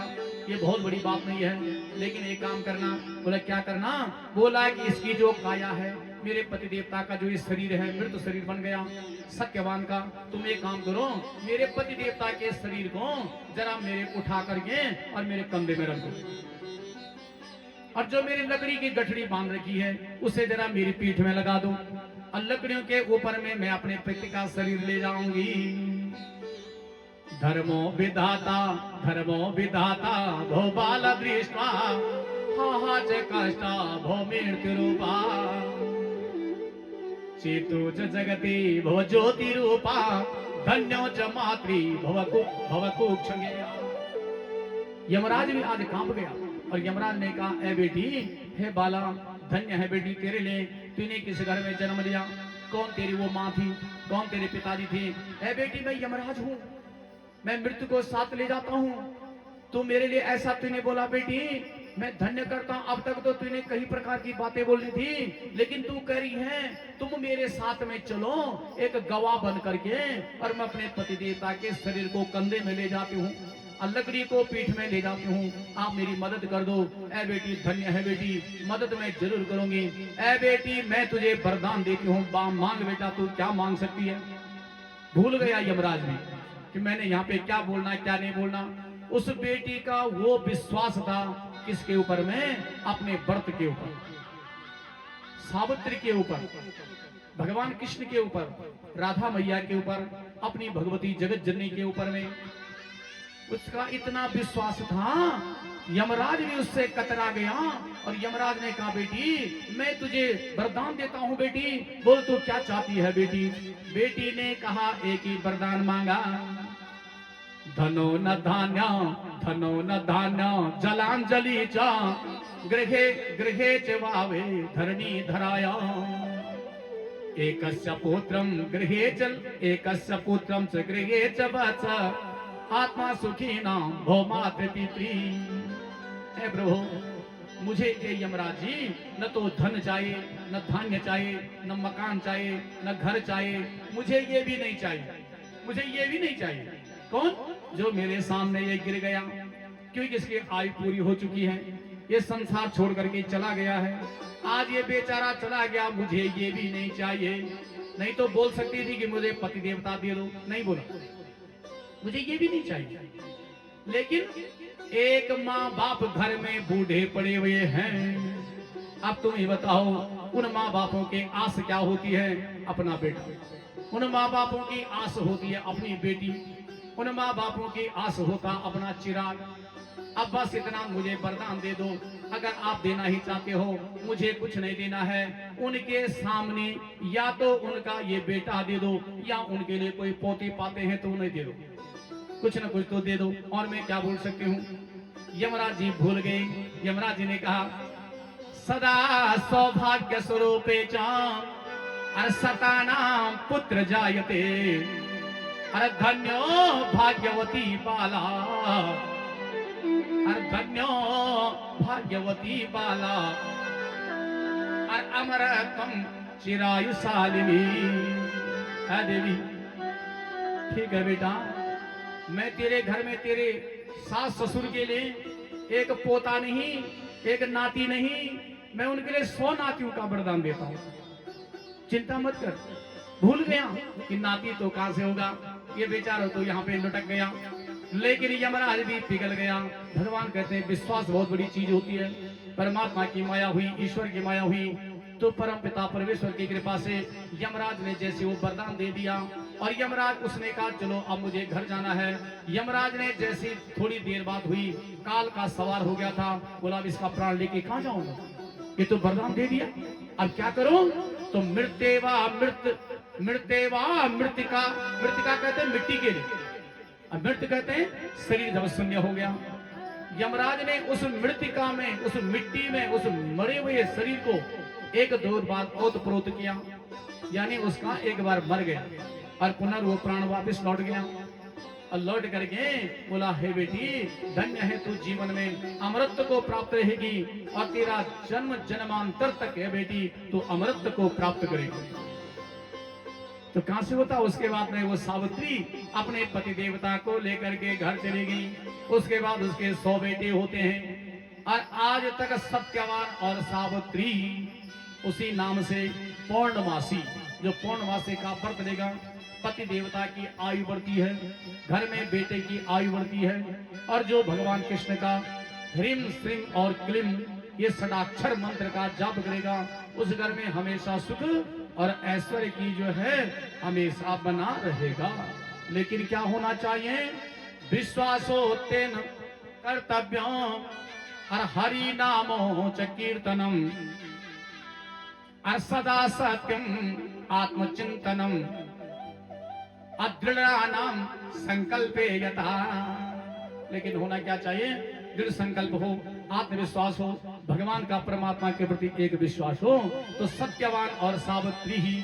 ये बहुत बड़ी बात नहीं है, लेकिन एक काम करना। बोला क्या करना? बोला कि इसकी जो काया है, मेरे पति देवता का जो ये शरीर है, मृत शरीर बन गया सत्यवान का, तुम एक काम करो, मेरे पति देवता के शरीर को जरा मेरे उठा करके और मेरे कंधे में रख दो, और जो मेरी लकड़ी की गठड़ी बांध रखी है उसे जरा मेरी पीठ में लगा दो, और लकड़ियों के ऊपर में मैं अपने पति का शरीर ले जाऊंगी। धर्मो विधाता भो बाल दृष्टा हा च कष्टा भो मृत्यु रूपा चेतो च जगति भव ज्योति रूपा धन्यो च मातृ भव कुक्षगे। यमराज भी आज कांप गया और यमराज ने कहा, ए बेटी, हे बाला, धन्य है बेटी तेरे लिए, तूने किस घर में जन्म लिया, कौन तेरी वो माँ थी, कौन तेरे पिताजी थे? ए बेटी, मैं यमराज हूँ, मैं मृत्यु को साथ ले जाता हूँ, तू मेरे लिए ऐसा तूने बोला बेटी, मैं धन्य करता हूँ। अब तक तो तूने कई प्रकार की बातें बोली थी, लेकिन तू कह रही है तुम मेरे साथ में चलो एक गवाह बन करके, और मैं अपने पति देवता के शरीर को कंधे में ले जाती हूँ और लकड़ी को पीठ में ले जाती हूँ, आप मेरी मदद कर दो। ए बेटी, धन्य है बेटी, मदद मैं जरूर करूंगी। ए बेटी, मैं तुझे वरदान देती हूँ, मांग बेटा, तू क्या मांग सकती है? भूल गया यमराज भी कि मैंने यहाँ पे क्या बोलना क्या नहीं बोलना। उस बेटी का वो विश्वास था किसके ऊपर में? अपने व्रत के ऊपर, सावित्री के ऊपर, भगवान कृष्ण के ऊपर, राधा मैया के ऊपर, अपनी भगवती जगत जननी के ऊपर में उसका इतना विश्वास था। यमराज भी उससे कतरा गया और यमराज ने कहा, बेटी मैं तुझे वरदान देता हूँ, बेटी बोल तू क्या चाहती है बेटी? बेटी ने कहा, एक ही वरदान मांगा, धनो न धान्य जलांजलि च गृहे गृहे च वावे धरणी धराया एकस्य पुत्रं पुत्रं च गृहे च वत्स आत्मा सुखी नाम भो मातृ पितृ। हे प्रभु, मुझे ये यमराज जी न तो धन चाहिए, न धान्य चाहिए, न मकान चाहिए, न घर चाहिए, मुझे ये भी नहीं चाहिए, मुझे ये भी नहीं चाहिए। कौन? जो मेरे सामने ये गिर गया, क्योंकि इसकी आयु पूरी हो चुकी है, ये संसार छोड़ करके चला गया है, आज ये बेचारा चला गया, मुझे ये भी नहीं चाहिए। नहीं तो बोल सकती थी कि मुझे पति देवता दे दो, नहीं बोला, मुझे ये भी नहीं चाहिए। लेकिन एक माँ बाप घर में बूढ़े पड़े हुए हैं, अब तुम ही बताओ, उन माँ बापों की आस क्या होती है? अपना बेटा। उन माँ बापों की आस होती है अपनी बेटी, उन माँ बापों की आस होता अपना चिराग। अब बस इतना मुझे वरदान दे दो, अगर आप देना ही चाहते हो, मुझे कुछ नहीं देना है, उनके सामने या तो उनका ये बेटा दे दो, या उनके लिए कोई पोते पाते हैं तो उन्हें दे दो, कुछ ना कुछ तो दे दो, और मैं क्या बोल सकती हूँ? यमराज जी भूल गए। यमराज जी ने कहा, सदा सौभाग्य स्वरूपे च सतानाम पुत्र जायते, अरे धन्यो भाग्यवती बाला, अरे धन्यो भाग्यवती बाला, अरे अमरतम चिरायुशालिनी। है देवी, ठीक है बेटा, मैं तेरे घर में तेरे सास ससुर के लिए एक पोता नहीं, एक नाती नहीं, मैं उनके लिए 100 नातियों का वरदान देता हूँ, चिंता मत कर। भूल गया कि नाती तो कहां से होगा, ये बेचारा तो यहाँ पे लुटक गया। लेकिन यमराज भी पिघल गया। भगवान कहते हैं विश्वास बहुत बड़ी चीज होती है। परमात्मा की माया हुई, ईश्वर की माया हुई, तो परम पिता परमेश्वर की कृपा से यमराज ने जैसे वो वरदान दे दिया, और यमराज उसने कहा चलो अब मुझे घर जाना है। यमराज ने जैसे थोड़ी देर बाद हुई, काल का सवार हो गया था, बोला अब इसका प्राण लेके कहां जाऊंगा, ये तो वरदान दे दिया, अब क्या करूं? तो मृत्येवा मृतिका, मृतिका कहते हैं मिट्टी के लिए, अब मृत कहते हैं शरीर जब शून्य हो गया। यमराज ने उस मृतिका में, उस मिट्टी में, उस मरे हुए शरीर को एक दो बार ओतप्रोत किया, यानी उसका एक बार मर गया और पुनः वो प्राण वापस लौट गया। और लौट करके बोला, हे बेटी धन्य है तू, जीवन में अमृत को प्राप्त रहेगी और तेरा जन्म जन्मांतर तक है बेटी तू अमृत को प्राप्त करेगी। तो कहां से होता। उसके बाद में वो सावित्री अपने पति देवता को लेकर के घर चली गई। उसके बाद उसके 100 बेटे होते हैं और आज तक सत्यवान और सावित्री उसी नाम से पौर्णमासी, जो पौर्णमासी का व्रत लेगा, पति देवता की आयु बढ़ती है, घर में बेटे की आयु बढ़ती है। और जो भगवान कृष्ण का ह्रीम श्रीम और क्लीम ये षडाक्षर मंत्र का जाप करेगा, उस घर में हमेशा सुख और ऐश्वर्य की जो है हमेशा बना रहेगा। लेकिन क्या होना चाहिए, विश्वासो तेन कर्तव्यों और हरि नामो च कीर्तनम और सदा सत्यम आत्मचिंतनम अदृढ़ानाम संकल्पे यथा। लेकिन होना क्या चाहिए, दृढ़ संकल्प हो, आत्मविश्वास हो, भगवान का परमात्मा के प्रति एक विश्वास हो। तो सत्यवान और सावित्री ही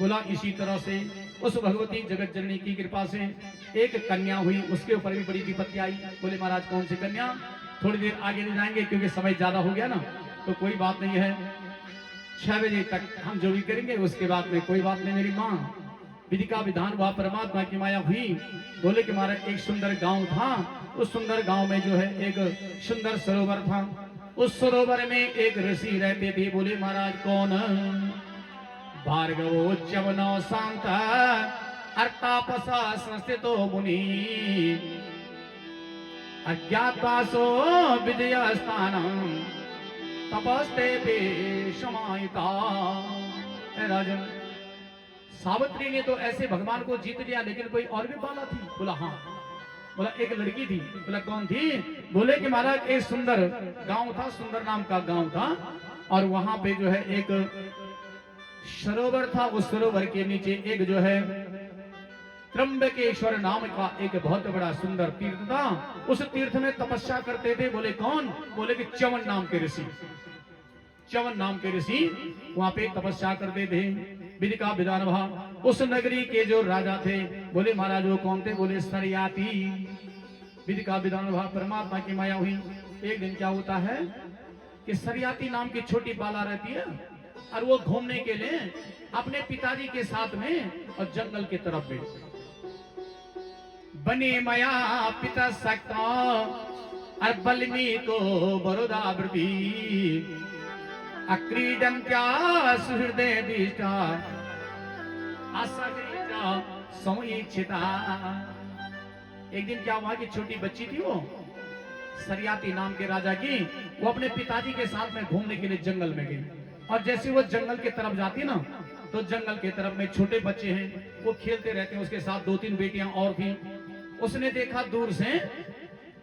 बोला। इसी तरह से उस भगवती जगत जननी की कृपा से एक कन्या हुई, उसके ऊपर भी बड़ी विपत्ति आई। बोले महाराज कौन सी कन्या, थोड़ी देर आगे ले जाएंगे क्योंकि समय ज्यादा हो गया ना, तो कोई बात नहीं है, 6 बजे तक हम जो भी करेंगे उसके बाद में कोई बात नहीं। मेरी माँ विधि का विधान हुआ, परमात्मा की माया हुई। बोले कि महाराज एक सुंदर गांव था, उस सुंदर गांव में जो है एक सुंदर सरोवर था, उस सरोवर में एक ऋषि रहते थे। बोले महाराज कौन, भार्गवो च्यवनो शांत अर्तापसा संस्थितो मुनि अज्ञातवासो विजय स्थानम तपस्ते पे समाहिता। राजन सावित्री ने तो ऐसे भगवान को जीत लिया, लेकिन कोई और भी बाला थी। बोला हाँ। बोला एक लड़की थी। बोला कौन थी। बोले कि महाराज एक सुंदर गांव था, सुंदर नाम का गांव था, और वहां पे जो है एक सरोवर था। उस सरोवर के नीचे एक जो है त्र्यंबकेश्वर नाम का एक बहुत बड़ा सुंदर तीर्थ था। उस तीर्थ में तपस्या करते थे। बोले कौन। बोले कि च्यवन नाम के ऋषि, च्यवन नाम के ऋषि वहां पे तपस्या करते थे। विधि का विधान हुआ। उस नगरी के जो राजा थे, बोले महाराज वो कौन थे। बोले सरियाती। विधि का विधान हुआ, परमात्मा की माया हुई। एक दिन क्या होता है कि सरियाती नाम की छोटी बाला रहती है, और वो घूमने के लिए अपने पिताजी के साथ में और जंगल की तरफ गई। बने मया पिता सकता और बलमी को बरोदावृति अक्रीडन क्या सुहृदय दिष्टा असगीता समुचिता। एक दिन क्या हुआ कि छोटी बच्ची थी वो सरियाती नाम के राजा की, वो अपने पिताजी के साथ में घूमने के लिए जंगल में गई। और जैसे वो जंगल की तरफ जाती ना, तो जंगल की तरफ में छोटे बच्चे हैं वो खेलते रहते हैं, उसके साथ 2-3 बेटियां और थी। उसने देखा दूर से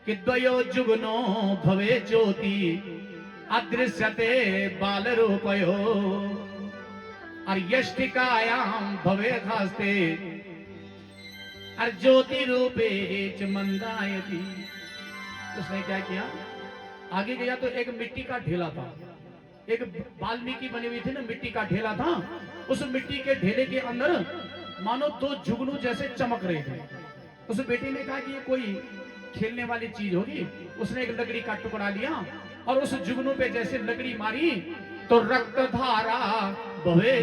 कि द्वयो जुगनो भवे ज्योति अदृश्यते बाल रूपयो और यष्टिकायाम भवे खास्ते और ज्योति रूपे च मंदायति। उसने क्या किया, आगे गया तो एक मिट्टी का ढेला था, एक वाल्मीकि बनी हुई थी ना, मिट्टी का ढेला था। उस मिट्टी के ढेले के अंदर मानो 2 जुगनू जैसे चमक रहे थे। उस बेटी ने कहा कि ये कोई खेलने वाली चीज होगी। उसने एक लकड़ी का टुकड़ा लिया और उस जुगनू पे जैसे लकड़ी मारी तो रक्त धारा बहे,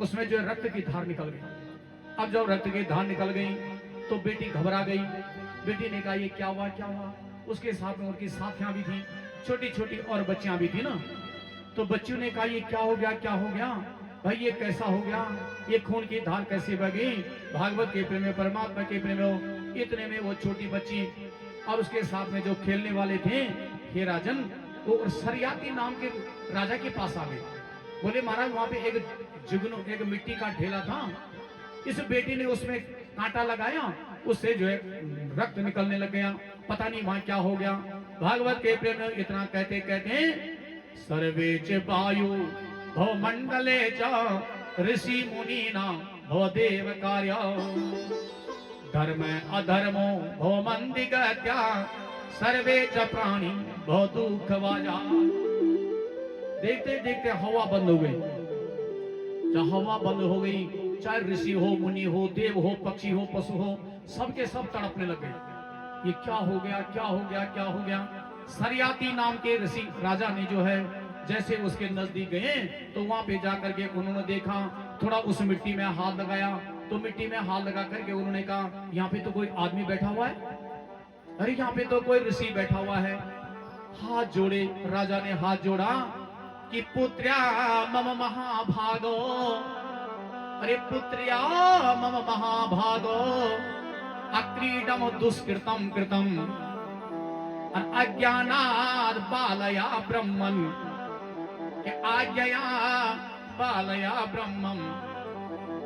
उसमें जो रक्त की धार निकल गई। अब जब रक्त की धार निकल गई तो बेटी घबरा गई। बेटी ने कहा ये क्या हुआ क्या हुआ। उसके साथ में उनकी साथियां भी थी, छोटी छोटी और बच्चियां भी थी ना। तो बच्चियों ने कहा ये क्या हो गया क्या हो गया भाई, ये कैसा हो गया, ये खून की धार कैसे बह गई। भागवत के प्रेम में, परमात्मा के प्रेम में, इतने में वो छोटी बच्ची और उसके साथ में जो खेलने वाले थे हे राजन, वो सरियाती नाम के राजा के पास आ गए। बोले महाराज वहां पे एक जुगनू, एक मिट्टी का ढेला था, इस बेटी ने उसमें कांटा लगाया, उससे जो है रक्त निकलने लग गया, पता नहीं वहां क्या हो गया। भागवत के प्रेम में इतना कहते कहते सर्वेच वायु भव मंडले च ऋषि मुनि नाम भव देव कार्य धर्म अधर्मो भव मंदिगत्या सर्वे च प्राणी भव दुख वाजा। देखते देखते हवा बंद हो गई। जब हवा बंद हो गई, चाहे ऋषि हो, मुनि हो, देव हो, पक्षी हो, पशु हो, सबके सब तड़पने लग गए। ये क्या हो गया क्या हो गया क्या हो गया। सरियाती नाम के ऋषि राजा ने जो है जैसे उसके नजदीक गए तो वहां पे जाकर के उन्होंने देखा थोड़ा उस मिट्टी में हाथ लगाया, तो मिट्टी में हाथ लगा करके उन्होंने कहा यहाँ पे तो कोई आदमी बैठा हुआ है, अरे यहाँ पे तो कोई ऋषि बैठा हुआ है। हाथ जोड़े, राजा ने हाथ जोड़ा कि पुत्र्या मम महाभागो, अरे पुत्र्या मम महाभागो, अक्रीडम दुष्कृतम कृतम अज्ञानाद बालया ब्रह्मन, आज्ञया बालया ब्रह्मम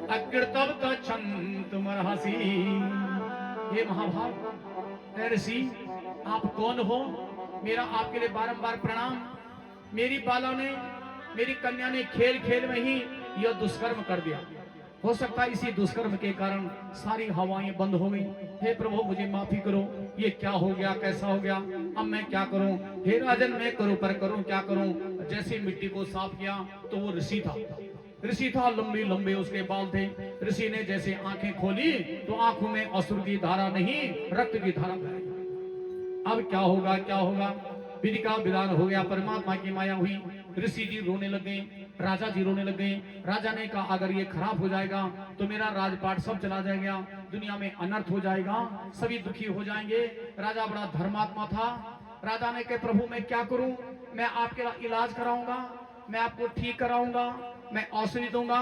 अकृतव तछन्तमर्हसि। हे महाभाग, हे ऋषि, आप कौन हो? मेरा आपके लिए बारंबार प्रणाम। मेरी बाला ने, मेरी कन्या ने खेल खेल में ही यह दुष्कर्म कर दिया। हो सकता है इसी दुष्कर्म के कारण सारी हवाएं बंद हो गई। हे प्रभु, मुझे माफी करो, ये क्या हो गया, कैसा हो गया, अब मैं क्या करूं? हे राजन, मैं करूं पर करूं क्या करूं? जैसे मिट्टी को साफ किया तो वो ऋषि था, ऋषि था, लंबे लंबे उसके बाल थे। ऋषि ने जैसे आंखें खोली तो आंखों में असुर की धारा नहीं, रक्त की धारा बह गई। अब क्या होगा, क्या होगा? विधि का विधान हो गया, परमात्मा की माया हुई। ऋषि जी रोने लग गए, राजा जी रोने लग गए। राजा ने कहा अगर ये खराब हो जाएगा तो मेरा राजपाट सब चला जाएगा, दुनिया में अनर्थ हो जाएगा, सभी दुखी हो जाएंगे। राजा बड़ा धर्मात्मा था। राजा ने कहा प्रभु मैं क्या करूं? मैं आपके इलाज कराऊंगा, मैं आपको ठीक कराऊंगा, मैं औषधि दूंगा।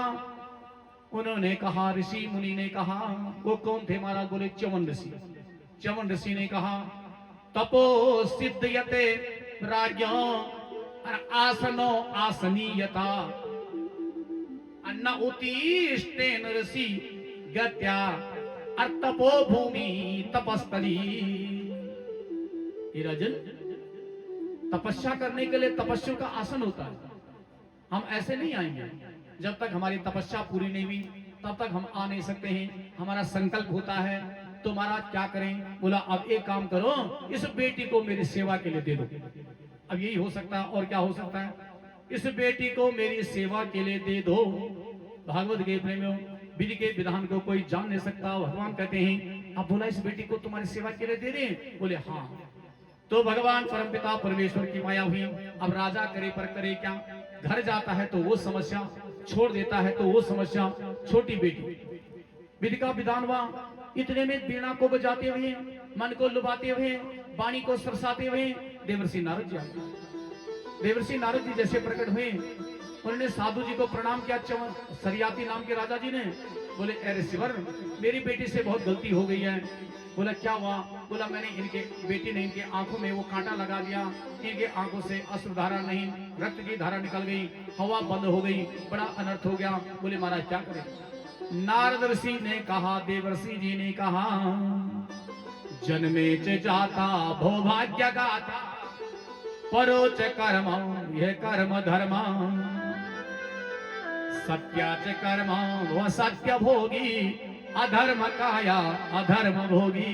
उन्होंने कहा, ऋषि मुनि ने कहा, वो कौन थे महाराज? बोले च्यवन ऋषि। च्यवन ऋषि ने कहा तपो सिद्धयते राज्ञो आसनो आसनीयता अन्ना उत्तिष्ठेन ऋषि गत्या तपो भूमि तपस्तली। राजन, तपस्या करने के लिए तपस्या का आसन होता है। हम ऐसे नहीं आएंगे, जब तक हमारी तपस्या पूरी नहीं हुई तब तक हम आ नहीं सकते हैं। हमारा संकल्प होता है तो महाराज क्या करें? बोला अब एक काम करो, इस बेटी को मेरी सेवा के लिए दे दो। अब यही हो सकता है, और क्या हो सकता है? इस बेटी को मेरी सेवा के लिए दे दो। भागवत के प्रेमियों, विधि के विधान को कोई जान नहीं सकता। भगवान कहते हैं अब बोला इस बेटी को तुम्हारी सेवा के लिए दे दें? बोले हाँ। तो भगवान परमपिता परमेश्वर की माया हुई। अब राजा करे पर करे क्या? घर जाता है तो वो समस्या, छोड़ देता है तो वो समस्या। छोटी बेटी, विधि का विधान हुआ। इतने में वीणा को बजाते हुए, मन को लुभाते हुए, वाणी को सरसाते हुए देवर्षि नारद जी आ गए। देवर्षि नारद जी जैसे प्रकट हुए, उन्होंने साधु जी को प्रणाम किया। सरियाती नाम के राजा जी ने बोले अरे शिवर, मेरी बेटी से बहुत गलती हो गई है। बोला क्या हुआ? बोला मैंने इनके बेटी ने इनके आंखों में वो कांटा लगा दिया, इनके आंखों से अश्रु धारा नहीं, रक्त की धारा निकल गई, हवा बंद हो गई, बड़ा अनर्थ हो गया। बोले महाराज क्या करें? नारद ऋषि ने कहा, देवर्षि जी ने कहा जन्मे च जाता भोभाग्य गाता परोच कर्म यह कर्म धर्म सत्याच कर्म वह सत्य भोगी अधर्म काया अधर्म भोगी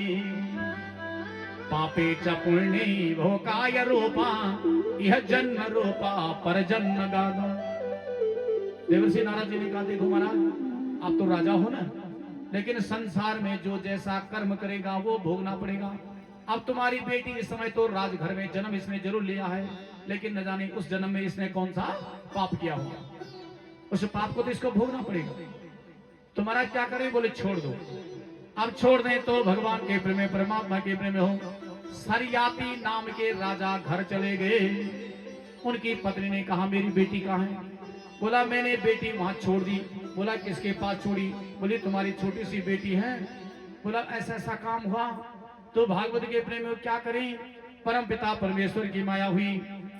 पापे च पुण्य भो काय रूपा यह जन्म रूपा पर जन्म गाना। देवर्षि नारद जी ने कहा देखो महाराज, आप तो राजा हो ना, लेकिन संसार में जो जैसा कर्म करेगा वो भोगना पड़ेगा। अब तुम्हारी बेटी इस समय तो राजघर में जन्म इसने जरूर लिया है, लेकिन न जाने उस जन्म में इसने कौन सा पाप किया होगा, उस पाप को तो इसको भोगना पड़ेगा। तुम्हारा क्या करें? बोले छोड़ दो। अब छोड़ दें तो भगवान के प्रेम में, परमात्मा के प्रेम में हो। सरियाती नाम के राजा घर चले गए। उनकी पत्नी ने कहा मेरी बेटी कहाँ है? बोला मैंने बेटी वहां छोड़ दी। बोला किसके पास छोड़ी? बोली तुम्हारी छोटी सी बेटी है। बोला ऐसा ऐसा काम हुआ। तो भागवत के प्रेम में क्या करें? परम पिता परमेश्वर की माया हुई,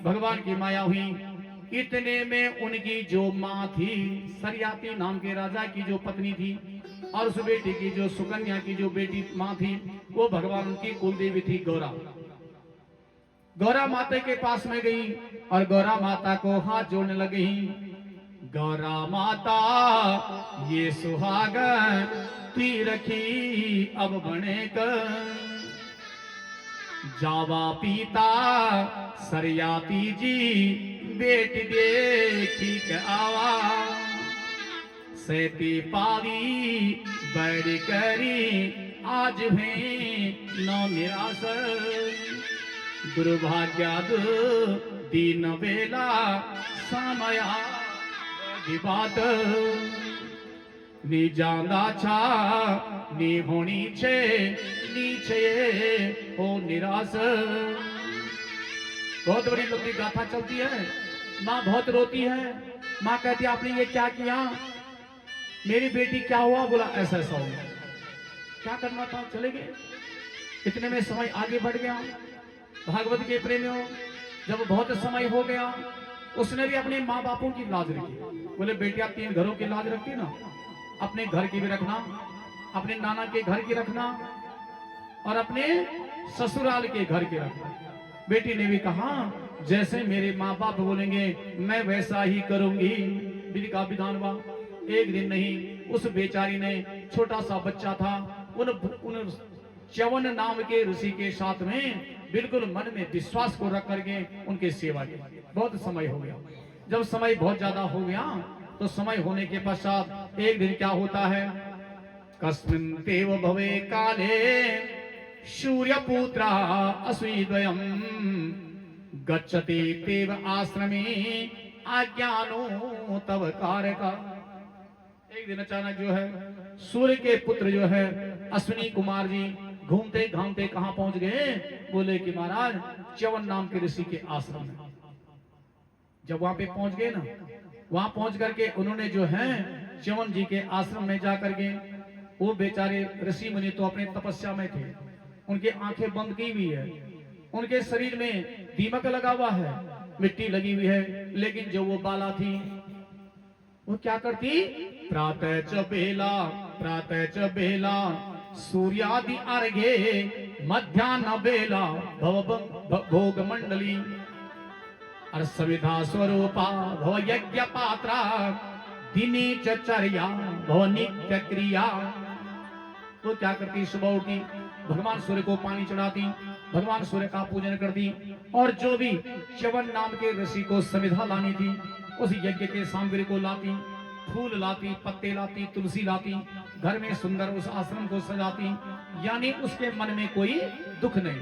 भगवान की माया हुई। इतने में उनकी जो माँ थी, सरियाती नाम के राजा की जो पत्नी थी, और उस बेटी की जो सुकन्या की जो बेटी माँ थी, वो भगवान उनकी कुलदेवी थी गौरा। गौरा माता के पास में गई और गौरा माता को हाथ जोड़ने लगी। गौरा माता ये सुहागन ती रखी अब बने कर, जावा पीता सरियाती जी बेटी देखी के आवा, सेती पावी बैठ करी आज है नौ निराश, दुर्भाग्याद दीन बेला सामया बात। नी जाना छा नी होनी छे नीचे हो निराश। बहुत बड़ी लंबी गाथा चलती है। माँ बहुत रोती है। माँ कहती है आपने ये क्या किया, मेरी बेटी क्या हुआ? बोला ऐसा ऐसा हो गया। क्या करना था, चले गए। इतने में समय आगे बढ़ गया। भागवत के प्रेमियों, जब बहुत समय हो गया, उसने भी अपने माँ बापों की लाज रखी। बोले बेटिया 3 घरों की लाज रखती ना, अपने घर की भी रखना, अपने नाना के घर की रखना और अपने ससुराल के घर की रखना। बेटी ने भी कहा जैसे मेरे माँ बाप बोलेंगे मैं वैसा ही करूंगी। विधि का विधान हुआ। एक दिन नहीं, उस बेचारी ने, छोटा सा बच्चा था, उन च्यवन नाम के ऋषि के साथ में बिल्कुल मन में विश्वास को रख करके उनकी सेवा की। बहुत समय हो गया। जब समय बहुत ज्यादा हो गया तो समय होने के पश्चात एक दिन क्या होता है, कस्मिन् तेव भवे काले सूर्यपुत्रा अश्विद्वयम् गच्छति तेव आश्रमे आज्ञानो तव कारका। एक दिन अचानक जो है सूर्य के पुत्र जो है अश्विनी कुमार जी घूमते घामते कहां पहुंच गए? बोले कि महाराज च्यवन नाम के ऋषि के आश्रम में। जब वहां पे पहुंच गए ना, वहां पहुंच करके उन्होंने जो है च्यवन जी के आश्रम में जाकर के, वो बेचारे ऋषि मुनि तो अपने तपस्या में थे, उनकी आंखें बंद की हुई है, उनके शरीर में दीमक लगा हुआ है, मिट्टी लगी हुई है, लेकिन जो वो बाला थी वो क्या करती? प्रातः च बेला सूर्यादि अर्घे मध्याह्न बेला भोग मंडली और सविधा स्वरूपा भव यज्ञ पात्रा दिनी चर्या भव नित्य क्रिया। तो क्या करती? सुबह उठती, भगवान सूर्य को पानी चढ़ाती, भगवान सूर्य का पूजन करती और जो भी च्यवन नाम के ऋषि को समिधा लानी थी उस यज्ञ के सामग्री को लाती, फूल लाती, पत्ते लाती, तुलसी लाती, घर में सुंदर उस आश्रम को सजाती, यानी उसके मन में कोई दुख नहीं।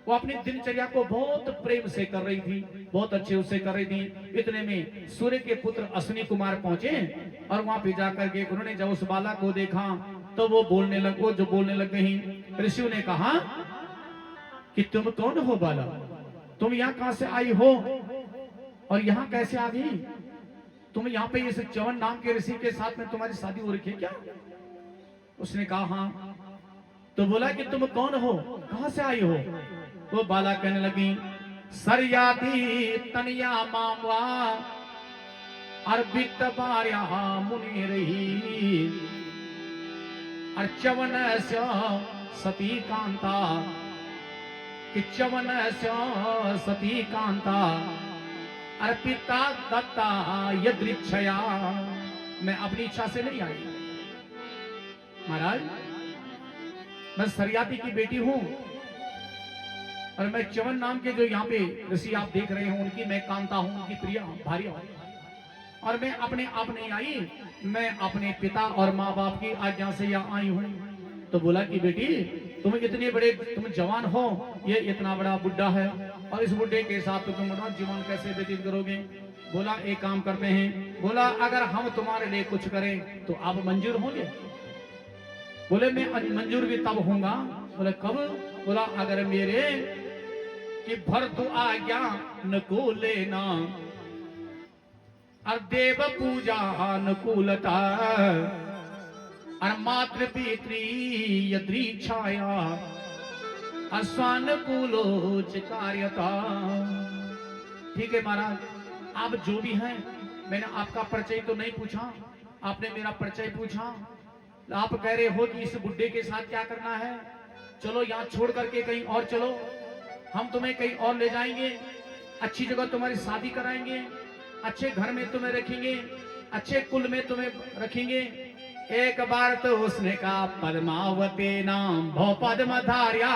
वो अपनी दिनचर्या को बहुत प्रेम से कर रही थी, बहुत अच्छे उससे कर रही थी। इतने में सूर्य के पुत्र अश्विनी कुमार पहुंचे और वहां पे जाकर के उन्होंने जब उस बाला को देखा तो वो जो बोलने लग गई। ऋषियों ने कहा कि तुम कौन हो बाला, तुम यहाँ कहां से आई हो और यहाँ कैसे आ गई? तुम यहाँ पे इस च्यवन नाम के ऋषि के साथ में तुम्हारी शादी हो रखी है क्या? उसने कहा हाँ। तो बोला कि तुम कौन हो, कहां से आई हो? वो बाला कहने लगी सरयाती तनिया मामवा अर्बित बार्या मुनि रही और च्यवन सती कांता कि च्यवन सती कांता अर्पिता दत्ता यदृच्छया। मैं अपनी इच्छा से नहीं आई महाराज, मैं सरयाती की बेटी हूं और मैं च्यवन नाम के जो यहाँ पे ऋषि आप देख रहे हो उनकी मैं कांता हूं, उनकी प्रिया भार्या हूं और मैं अपने आप नहीं आई, मैं अपने पिता और माँ बाप की आज्ञा से यहाँ आई हूं। तो बोला कि बेटी तुम इतने बड़े, तुम जवान हो, ये इतना बड़ा बुढ़ा है और इस बुढ़े के साथ तो तुम बड़ा जीवन कैसे व्यतीत करोगे? बोला एक काम करते हैं। बोला अगर हम तुम्हारे लिए कुछ करें तो आप मंजूर होंगे? बोले मैं मंजूर भी तब होऊंगा। बोले कब? बोला अगर मेरे कि भर तू आज्ञा नुकूल लेना और देव पूजा अनुकूलता और मातृ पितृ यद्री छाया अस्वानुकूलोच कार्यता। ठीक है महाराज, आप जो भी हैं, मैंने आपका परिचय तो नहीं पूछा, आपने मेरा परिचय पूछा। आप कह रहे हो कि इस बुड्ढे के साथ क्या करना है? चलो यहाँ छोड़ करके कहीं और चलो, हम तुम्हें कहीं और ले जाएंगे, अच्छी जगह तुम्हारी शादी कराएंगे, अच्छे घर में तुम्हें रखेंगे, अच्छे कुल में तुम्हें रखेंगे। एक बार तो उसने कहा पद्मावती नाम भव पद्मधार्या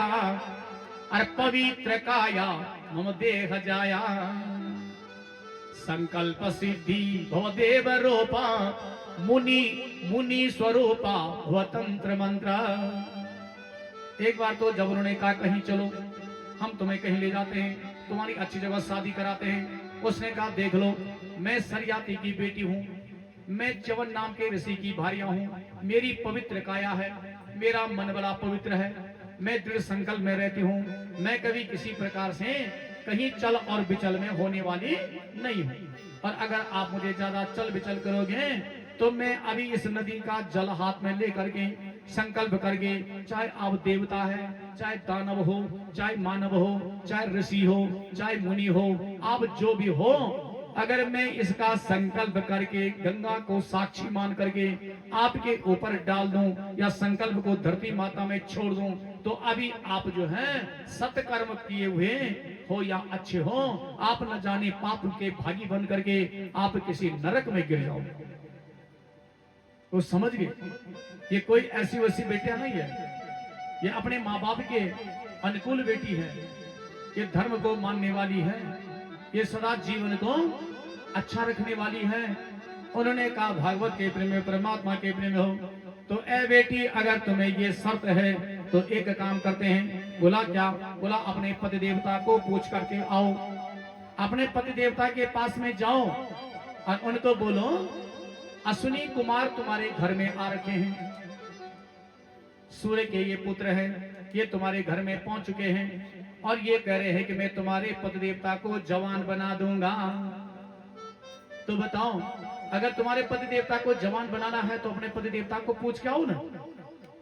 और पवित्र काया मम देह जाया संकल्प सिद्धि भव देव रूपा मुनि स्वरूपा भव तंत्र मंत्र। एक बार तो जब उन्होंने कहा कहीं चलो, हम तुम्हें कहीं ले जाते हैं, तुम्हारी अच्छी जगह शादी कराते हैं, उसने कहा देख लो मैं सरयाती की बेटी हूं, मैं च्यवन नाम के ऋषि की भार्या हूँ, मेरी पवित्र काया है, मेरा मन बड़ा पवित्र है, मैं दृढ़ संकल्प में रहती हूँ, मैं कभी किसी प्रकार से कहीं चल और विचल में होने वाली नहीं हूँ। और अगर आप मुझे ज्यादा चल विचल करोगे तो मैं अभी इस नदी का जल हाथ में लेकर के संकल्प करके, चाहे आप देवता है, चाहे दानव हो, चाहे मानव हो, चाहे ऋषि हो, चाहे मुनि हो, आप जो भी हो, अगर मैं इसका संकल्प करके गंगा को साक्षी मान करके आपके ऊपर डाल दूं या संकल्प को धरती माता में छोड़ दूं, तो अभी आप जो है सत्कर्म किए हुए हो या अच्छे हो, आप न जाने पाप के भागी बन करके आप किसी नरक में गिर जाओगे। तो समझ गए, ये कोई ऐसी वैसी बेटिया नहीं है, ये अपने माँ बाप के अनुकूल बेटी है, ये धर्म को मानने वाली है, ये सदा जीवन को अच्छा रखने वाली है। उन्होंने कहा भागवत के प्रेम में, परमात्मा के प्रेम में हो तो ए बेटी, अगर तुम्हें ये शर्त है तो एक काम करते हैं। बोला क्या? बोला अपने पति देवता को पूछ करके आओ, अपने पति देवता के पास में जाओ और उनको बोलो अश्विनी कुमार तुम्हारे घर में आ रखे हैं, सूर्य के ये पुत्र हैं, ये तुम्हारे घर में पहुंच चुके हैं और ये कह रहे हैं कि मैं तुम्हारे पति देवता को जवान बना दूंगा। तो बताओ, अगर तुम्हारे पति देवता को जवान बनाना है तो अपने पति देवता को पूछ के आओ ना,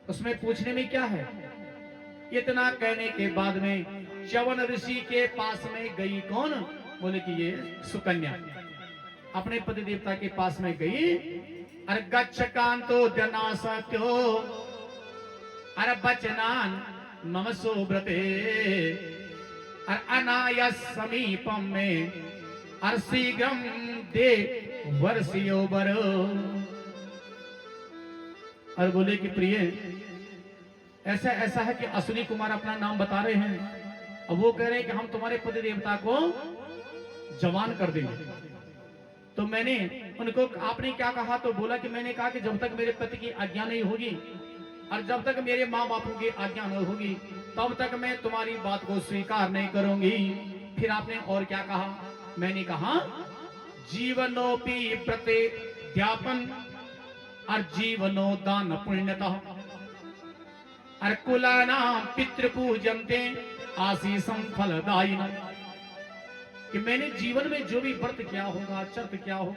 उसमें पूछने में क्या है। इतना कहने के बाद में च्यवन ऋषि के पास में गई कौन? बोले कि ये सुकन्या अपने पति देवता के पास में गई। अरे गच्छ कांतो जनासत्यो अरे बचनान मम सुब्रते अरे अनायस समीपम में अरे शीघ्रम दे वर्षियो बरो। और बोले कि प्रिय, ऐसा ऐसा है कि अश्विनी कुमार अपना नाम बता रहे हैं और वो कह रहे हैं कि हम तुम्हारे पति देवता को जवान कर देंगे। तो मैंने उनको, आपने क्या कहा? तो बोला कि मैंने कहा कि जब तक मेरे पति की आज्ञा नहीं होगी और जब तक मेरे माँ बापों की आज्ञा नहीं होगी तब तक मैं तुम्हारी बात को स्वीकार नहीं करूंगी। फिर आपने और क्या कहा? मैंने कहा जीवनोपि प्रत्यध्यापन और जीवनो दान पुण्यतः और कुलाना पितृपूजन्ते आशीषं फलदायिनः, कि मैंने जीवन में जो भी व्रत किया होगा, चर्त किया होगा,